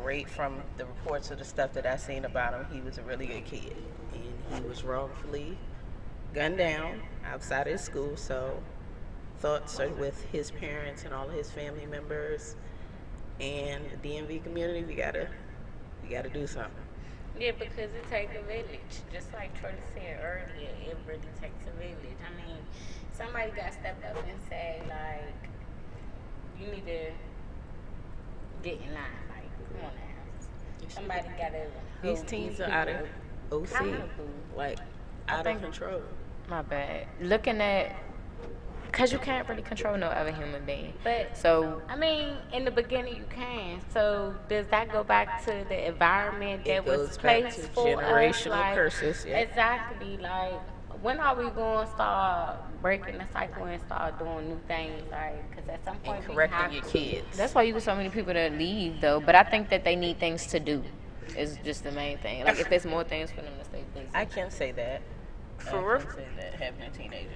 Great from the reports of the stuff that I seen about him. He was a really good kid, and he was wrongfully gunned down outside of his school. So thoughts are with his parents and all of his family members and the DMV community. We gotta do something. Yeah, because it takes a village. Just like Troy said earlier, it really takes a village. I mean, somebody got to step up and say, like, you need to get in line. Like, come on now. Somebody got to. These teens are out of OC, like out of control. My bad. Looking at, because you can't really control no other human being. But So, I mean, in the beginning you can. So does that go back to the environment that was goes back placed to for us? generational Like, curses, yeah. Exactly. Like, when are we going to start breaking the cycle and start doing new things? Like, because at some point And we correcting have your to. kids. that's why you get so many people that leave, though. But I think that they need things to do, is just the main thing. Like, if there's more things for them to stay busy. I can say that. For I real? can say that having a teenager.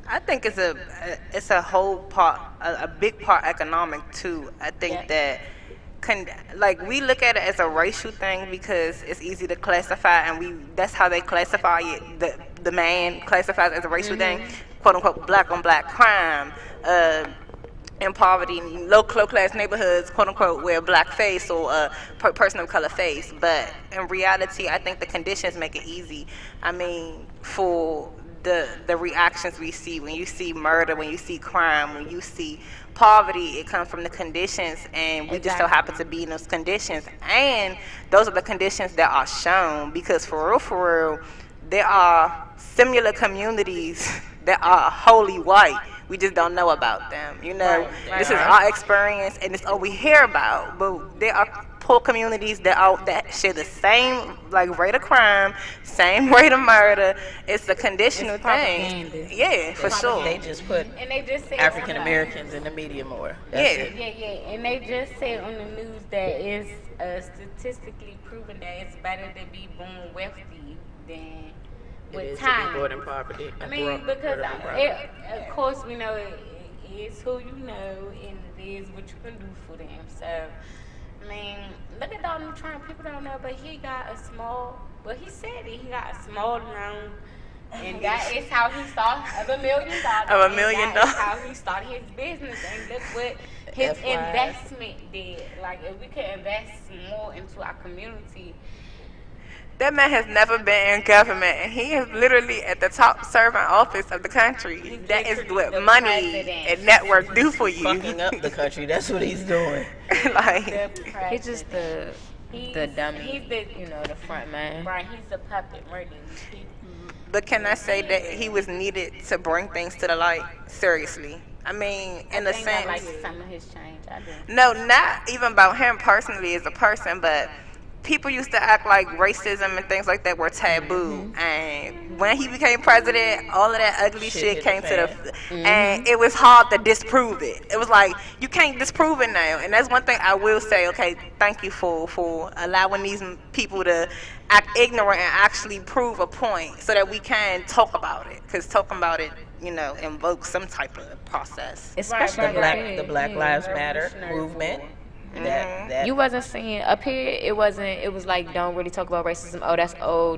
I think it's a whole part, a big part economic too. I think that like we look at it as a racial thing because it's easy to classify, and that's how they classify it. The man classifies it as a racial thing, quote unquote, black on black crime. In poverty, low class neighborhoods, quote unquote, wear black face or a person of color face. But in reality, I think the conditions make it easy. I mean, for the reactions we see when you see murder, when you see crime, when you see poverty. It comes from the conditions, and we just so happen to be in those conditions. And those are the conditions that are shown, because for real, there are similar communities that are wholly white. We just don't know about them. You know, this is our experience, and it's all we hear about. But there are poor communities that share the same like rate of crime, same rate of murder. It's a conditional thing. Yeah, for sure. They just put And they just said African Americans in the media more. That's it. Yeah. And they just said on the news that it's statistically proven that it's better to be born wealthy than with time. To be born in poverty. I mean, because of course we know it is who you know, and it is what you can do for them. So, I mean, look at Donald Trump. People don't know, but he got a small. Well, he said that he got a small loan, and that is how he started $1 million. $1 million. That's how he started his business, and look what his investment did. Like, if we could invest more into our community. That man has never been in government, and he is literally at the top serving office of the country. That is what money and network do for you. Fucking up the country. That's what he's doing. Like, he's just the dummy. He's the the front man. Right. He's the puppet murdering people. but can I say that he was needed to bring things to the light? Seriously. I mean, in a sense. I like some of his change. I do. No, not even about him personally as a person, but people used to act like racism and things like that were taboo. And when he became president, all of that ugly shit came to the... And it was hard to disprove it. It was like, you can't disprove it now. And that's one thing I will say, okay, thank you for allowing these people to act ignorant and actually prove a point so that we can talk about it. Because talking about it, invokes some type of process. Especially the Black Lives Matter movement. That you wasn't seeing up here. It was like, don't really talk about racism.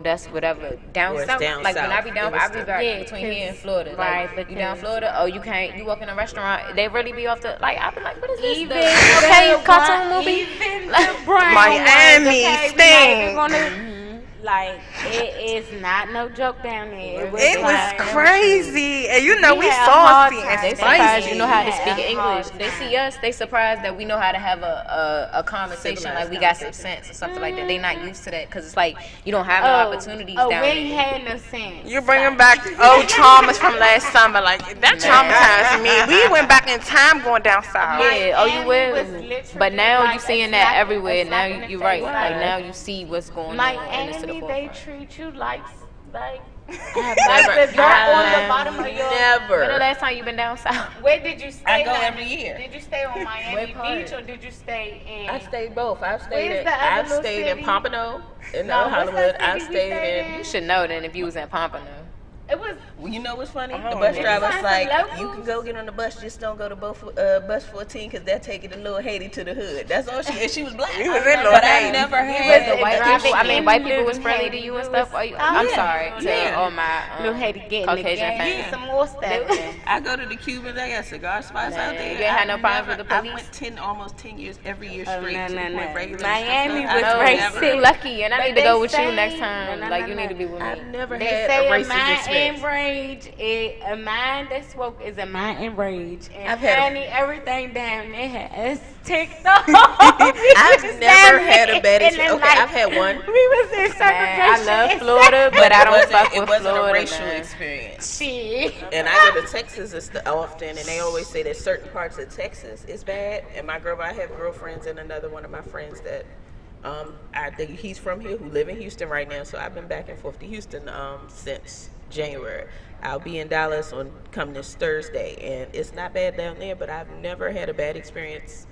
That's whatever. Down south, like when I be down, I be right between here and Florida. Right, like, you down Florida? Oh, you can't. You walk in a restaurant, they really be off the like. I be like, what is this? Even okay, cartoon movie. Even the brown Miami ones, sting. Like, it is not no joke down there. It was crazy. And we saucy and they spicy. surprised you know how to speak English. They see us, they surprised that we know how to have a conversation, like we got some sense or something like that. They not used to that because it's like you don't have no opportunities down there. We ain't had no sense. You're bringing back old traumas from last summer. Like, that traumatized me. We went back in time going down south. Yeah, you will. But now you seeing that everywhere. Now you're right. Like, now you see what's going on in the city. They treat you like the dirt on the bottom of your... Never. When the last time you been down south? Where did you stay? I go every year. Did you stay on Miami Beach or did you stay in... I stayed both. I've stayed in Pompano, in Hollywood. I stayed in... You should know then if you was in Pompano. It was... Well, you know what's funny? The bus driver's like, you can go get on the bus, just don't go to bus 14 because that take it a little Haiti to the hood. That's all she... And she was black. But I never had... The white people, white people was friendly to you and stuff. I'm sorry to all my little Haiti getting Caucasian fans. Some more stuff. I go to the Cubans, I got cigar spots out there. You ain't had no problems with the police? I went almost 10 years, every year straight. Miami was racist. Lucky, and I need to go with you next time. Like, you need to be with me. I've never had a racist experience. Enrage, a mind that's woke is a mind enraged. And I've had everything down there has ticked off. I've never had a bad experience. Okay, I've had one. We was in segregation. I love Florida, but I don't fuck with Florida. It wasn't a racial experience. And I go to Texas often, and they always say that certain parts of Texas is bad. And I have girlfriends and another one of my friends that I think he's from here who live in Houston right now. So I've been back and forth to Houston since January. I'll be in Dallas come this Thursday, and it's not bad down there, but I've never had a bad experience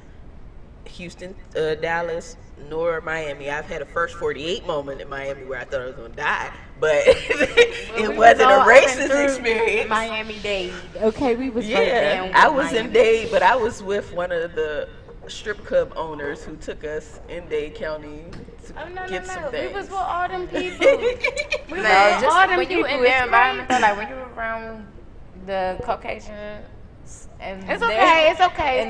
Houston, Dallas, nor Miami. I've had a first 48 moment in Miami where I thought I was gonna die, but it wasn't a racist experience. Miami Dade. Okay, we was I was in Dade, but I was with one of the strip club owners who took us in Dade County to get some things. We was with all them people. When you in their environment, though, like when you around the Caucasian, and it's okay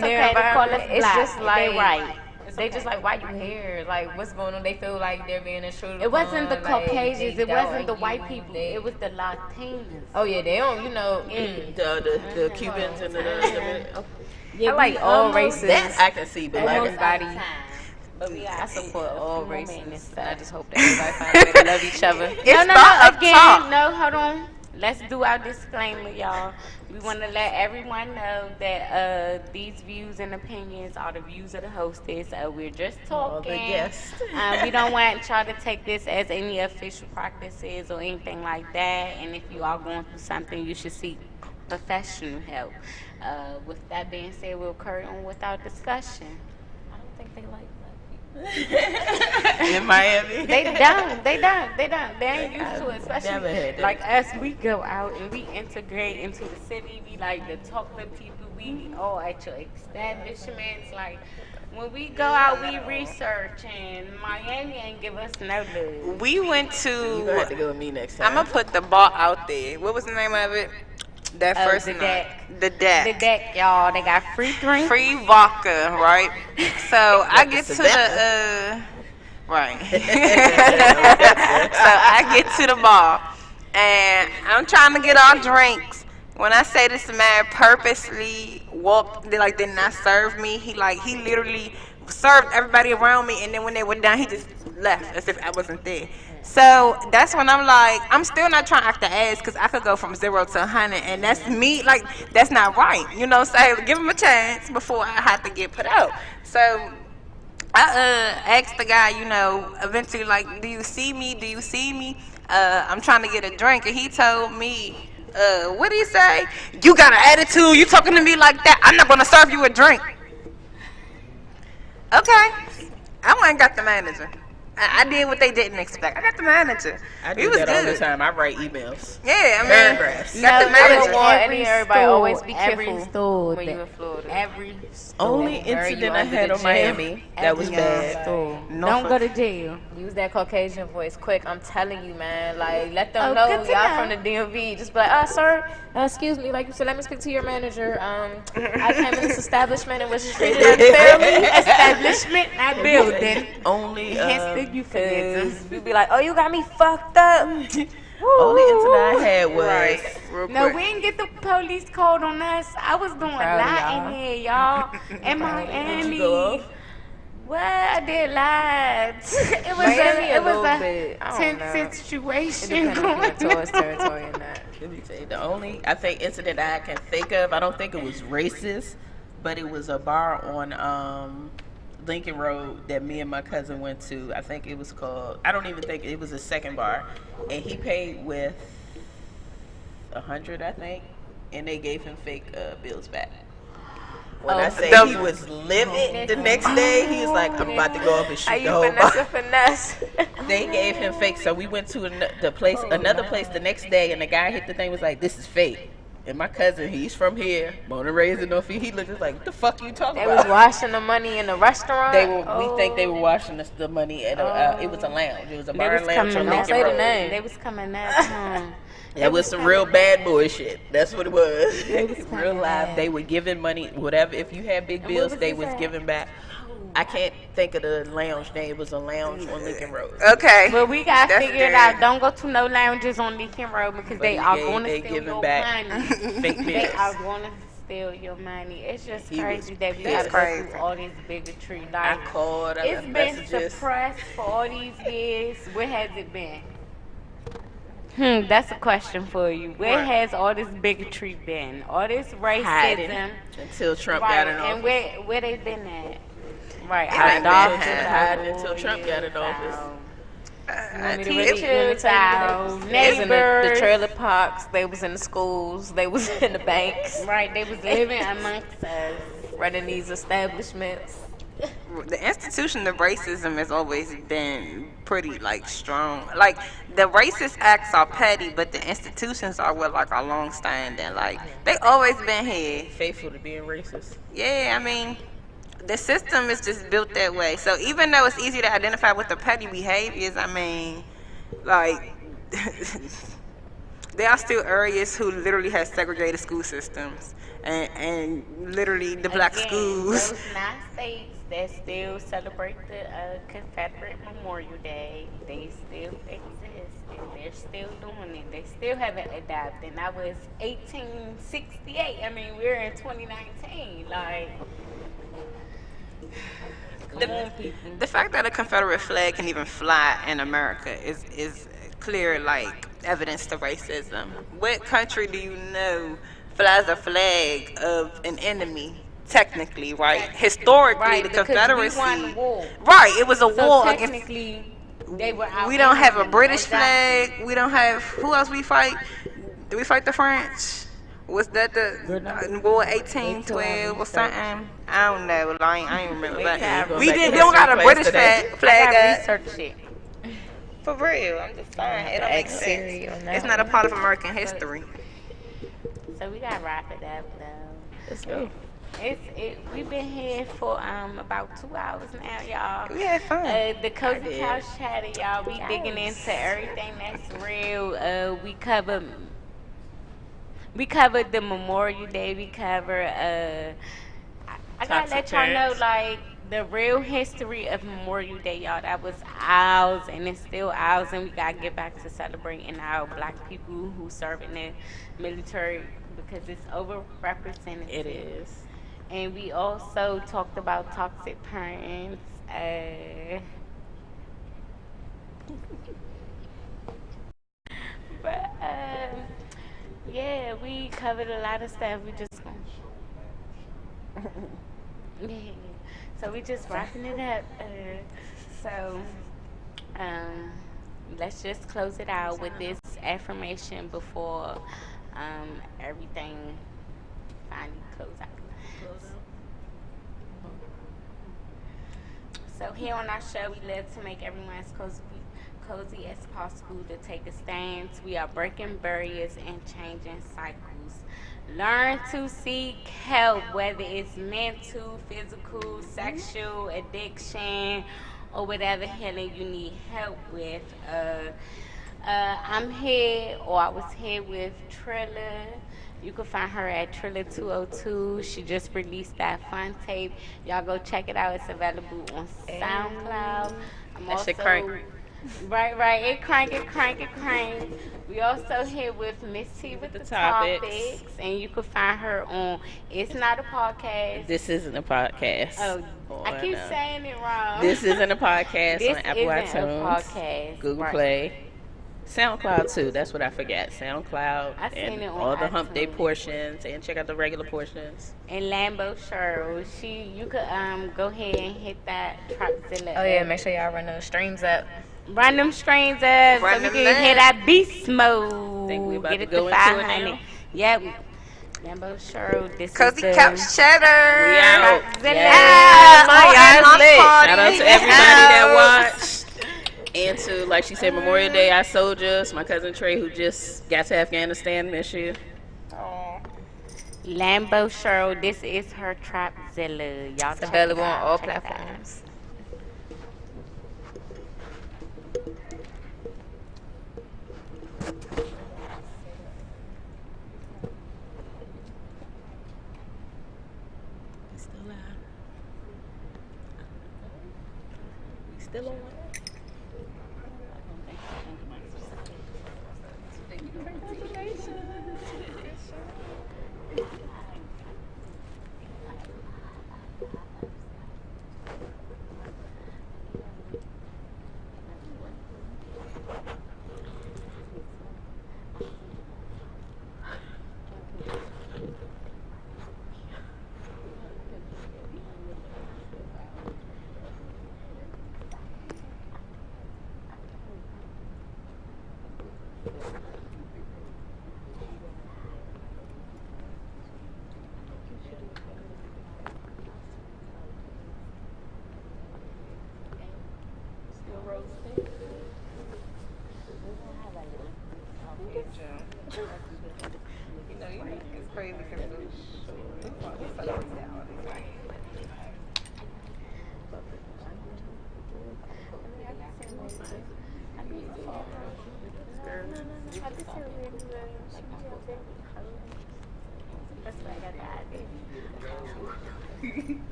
to call us black. It's just like right. They just like, why you here? Like, what's going on? They feel like they're being intruded. It wasn't the upon, Caucasians. It wasn't the white people. It was the Latinos. Oh yeah, they don't. The Cubans and the I like all races. That I can see, but like Everybody. But we I got support a all few more minutes races, to and I just hope that everybody find a way to love each other. No, no, thought no. of Again, talk. no, hold on. Let's do our disclaimer, y'all. We want to let everyone know that these views and opinions are the views of the hostess. We're just all the talking. guests. We don't want y'all to take this as any official practices or anything like that. And if you are going through something, you should seek professional help. With that being said, we'll carry on with our discussion. I don't think they like black in Miami. They don't. They ain't used to it, never had especially that. like us. We go out and we integrate into the city. We like to talk to people. We all at your establishments. Like when we go out, we research, and Miami ain't give us no love. We went You gonna have to to. go with me next time. I'm gonna put the bar out there. What was the name of it? That first the night. deck. The deck. The deck, y'all. They got free drinks. Free vodka, right? So I get to Savannah. right. So I get to the bar and I'm trying to get our drinks. When I say this man purposely walked, they did not serve me. He literally served everybody around me, and then when they were done, he just left as if I wasn't there. So that's when I'm like, I'm still not trying to act the ass because I could go from 0 to 100, and that's me. Like, that's not right. You know what I'm saying? Give him a chance before I have to get put out. So I asked the guy, eventually, like, do you see me? Do you see me? I'm trying to get a drink, and he told me, what did he say? You got an attitude. You talking to me like that? I'm not gonna serve you a drink. Okay, I went and got the manager. I did what they didn't expect. I got the manager. I He do was that all the good. time. I write emails. Yeah, I mean, Paragraphs. got the I manager. don't want any everybody always be Every careful store, when you in Florida. every store. Only incident I had on Miami that was bad. Don't go to jail. Use that Caucasian voice quick. I'm telling you, man. Like, let them Oh, know good to y'all know. from the DMV. Just be like, sir, excuse me. Like you said, let me speak to your manager. I came in this establishment and was treated unfairly. Establishment, not building. Only Hence the euphemism. You be like, oh, you got me fucked up. only incident I had was real No, quick. we didn't get the police called on us. I was doing a Proud of lot y'all. in here, y'all. In Miami. Did you go off? What? I did lots. It was Miami a, a it was little a bit, I don't know. tense It situation depends on going if you're in tourist territory or not. Let me tell you, the only I think incident I can think of, I don't think it was racist, but it was a bar on Lincoln Road that me and my cousin went to. I think it was called. I don't even think it was a second bar, and he paid with 100, I think, and they gave him fake bills back. When I say he was livid the next day, he was like, "I'm about to go up and Are shoot you the whole bar." finesse? They gave him fake, so we went to another place the next day, and the guy hit the thing was like, "This is fake." And my cousin, he's from here, born and raised in North. He looked just like, "What the fuck you talking They about?" was washing the money in the restaurant. We think they were washing the money at it was a lounge. It was a They bar was and lounge on coming Don't Lincoln say the Road. name. They was coming up. That was some real bad bullshit. That's what it was. was Real live. They were giving money, whatever. If you had big bills, was they this was at? giving back. I can't think of the lounge name. It was a lounge on Lincoln Road. Okay. But we got That's figured good. out. Don't go to no lounges on Lincoln Road because they are going to they steal giving your back money. fake They bills. are going to steal your money. It's just He crazy was that we pissed. got to go Crazy. through all this bigotry. I Like, called. I it's left been messages. suppressed for all these years. Where has it been? That's a question for you. Where Right. has all this bigotry been? All this Hiding racism, until Trump right? got in And office. where they been at? Right, It our ain't been doctors, hiding our until Trump got in lawyers, office. teachers, our They was in neighbors. the trailer parks. They was in the schools. They was in the banks. Right, they was living amongst us. Running these establishments. The institution of racism has always been pretty strong. Like the racist acts are petty, but the institutions are are long standing. Like they always been here. Faithful to being racist. Yeah, I mean, the system is just built that way. So even though it's easy to identify with the petty behaviors, I mean, like there are still areas who literally have segregated school systems, and literally the black Again, schools. Those not states that still celebrate the Confederate Memorial Day. They still exist, and they're still doing it. They still haven't adapted. And that was 1868. I mean, we're in 2019. Like, come on, people. The fact that a Confederate flag can even fly in America is clear, like, evidence to racism. What country do you know flies a flag of an enemy? Technically, right? Historically, Right, the because we won the Confederacy, war. right? It was a So war against. technically, they were our We don't have a enemy. British Exactly. flag. We don't have who else we fight? Do we fight the French? Was that the war Wait till I 1812 or research. something? I don't know. Like, I ain't remember Wait that. till I Going We back to didn't. We don't history got a class British today. I flag got up. research it. For real, I'm just saying. It don't make Ask sense. Siri on that It's not a one. part of American history. So we got to wrap it up, though. Let's go. We've been here for about 2 hours now, y'all. We had fun. The Cozy did. Couch Chatter, y'all. We digging into everything that's real. We covered the Memorial Day. We covered I gotta Toxic let y'all know, parents. like, the real history of Memorial Day, y'all. That was ours, and it's still ours, and we gotta get back to celebrating our black people who serve in the military because it's overrepresented. It is. And we also talked about toxic parents. But yeah, we covered a lot of stuff. We just yeah. So we just wrapping it up. So let's just close it out with this affirmation before everything finally close out. So here on our show, we love to make everyone as cozy as possible to take a stance. We are breaking barriers and changing cycles. Learn to seek help, whether it's mental, physical, sexual, addiction, or whatever healing you need help with. I'm here, or I was here with Trilla. You can find her at Trilla202. She just released that fun tape. Y'all go check it out. It's available on SoundCloud. I'm That also shit crank. right. It crank. We also here with Miss T with the topics, and you can find her on It's Not a Podcast. This isn't a podcast. Oh, I keep saying it wrong. This isn't a podcast This on Apple isn't a iTunes, podcast, Google right. Play, SoundCloud too. That's what I forgot. SoundCloud I seen and it on all the Hump Day iTunes. portions, and check out the regular portions. And Lambo Cheryl, you could go ahead and hit that Trapzilla. Oh yeah, make sure y'all run those streams up. Run them strains up so we them can up. hear that beast mode. Think we about Get to it go to into it 500. now? Yep. Lambo Cheryl, this Cozy is Couch Cheddar. We out. Trapzilla. Yeah. My eyes lit. Shout out to everybody that watched. And to, like she said, Memorial Day, our soldiers. My cousin Trey, who just got to Afghanistan, miss you. Lambo Cheryl, this is her Trapzilla. Y'all It's check available it on out, all check it out. platforms. We still live. We still on. It's crazy because we celebrate that all the time.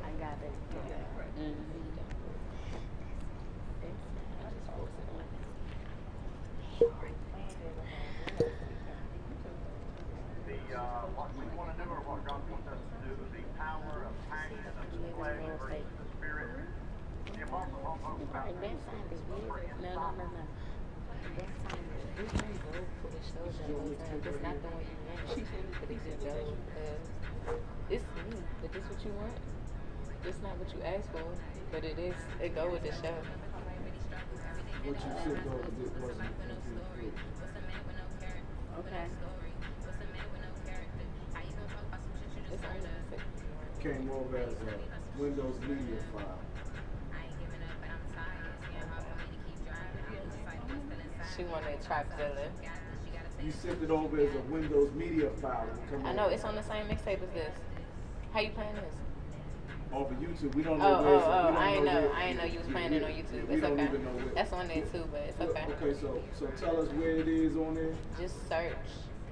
I got gotta. What we want to do or what God wants us to do, the power of passion, of flesh versus the spirit. The Apostle Paul talks about Right, that's time to hear. No. That's time to. We can go for the show though. It's not the one you want. She said but it's just go because it's me. But this what you want. It's not what you asked for, but it is. It go with the show. What you said though, it wasn't complete. Okay. It's only Came over as a Windows Media file. She wanted to try feeling. You sent it over as a Windows Media file. I know it's on the same mixtape as this. How you playing this? Over YouTube. We don't know where. I ain't know you was playing it on YouTube. It's okay. That's on there too, but it's okay. Okay, so tell us where it is on there. Just search.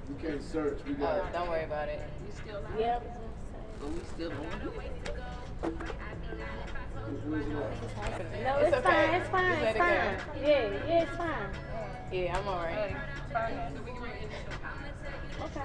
We can't search. We got. Don't worry about it. You still live? Yep. Are we still on? No, it's fine. It's fine. It's fine. Yeah, it's fine. Yeah, I'm alright. Fine. Okay.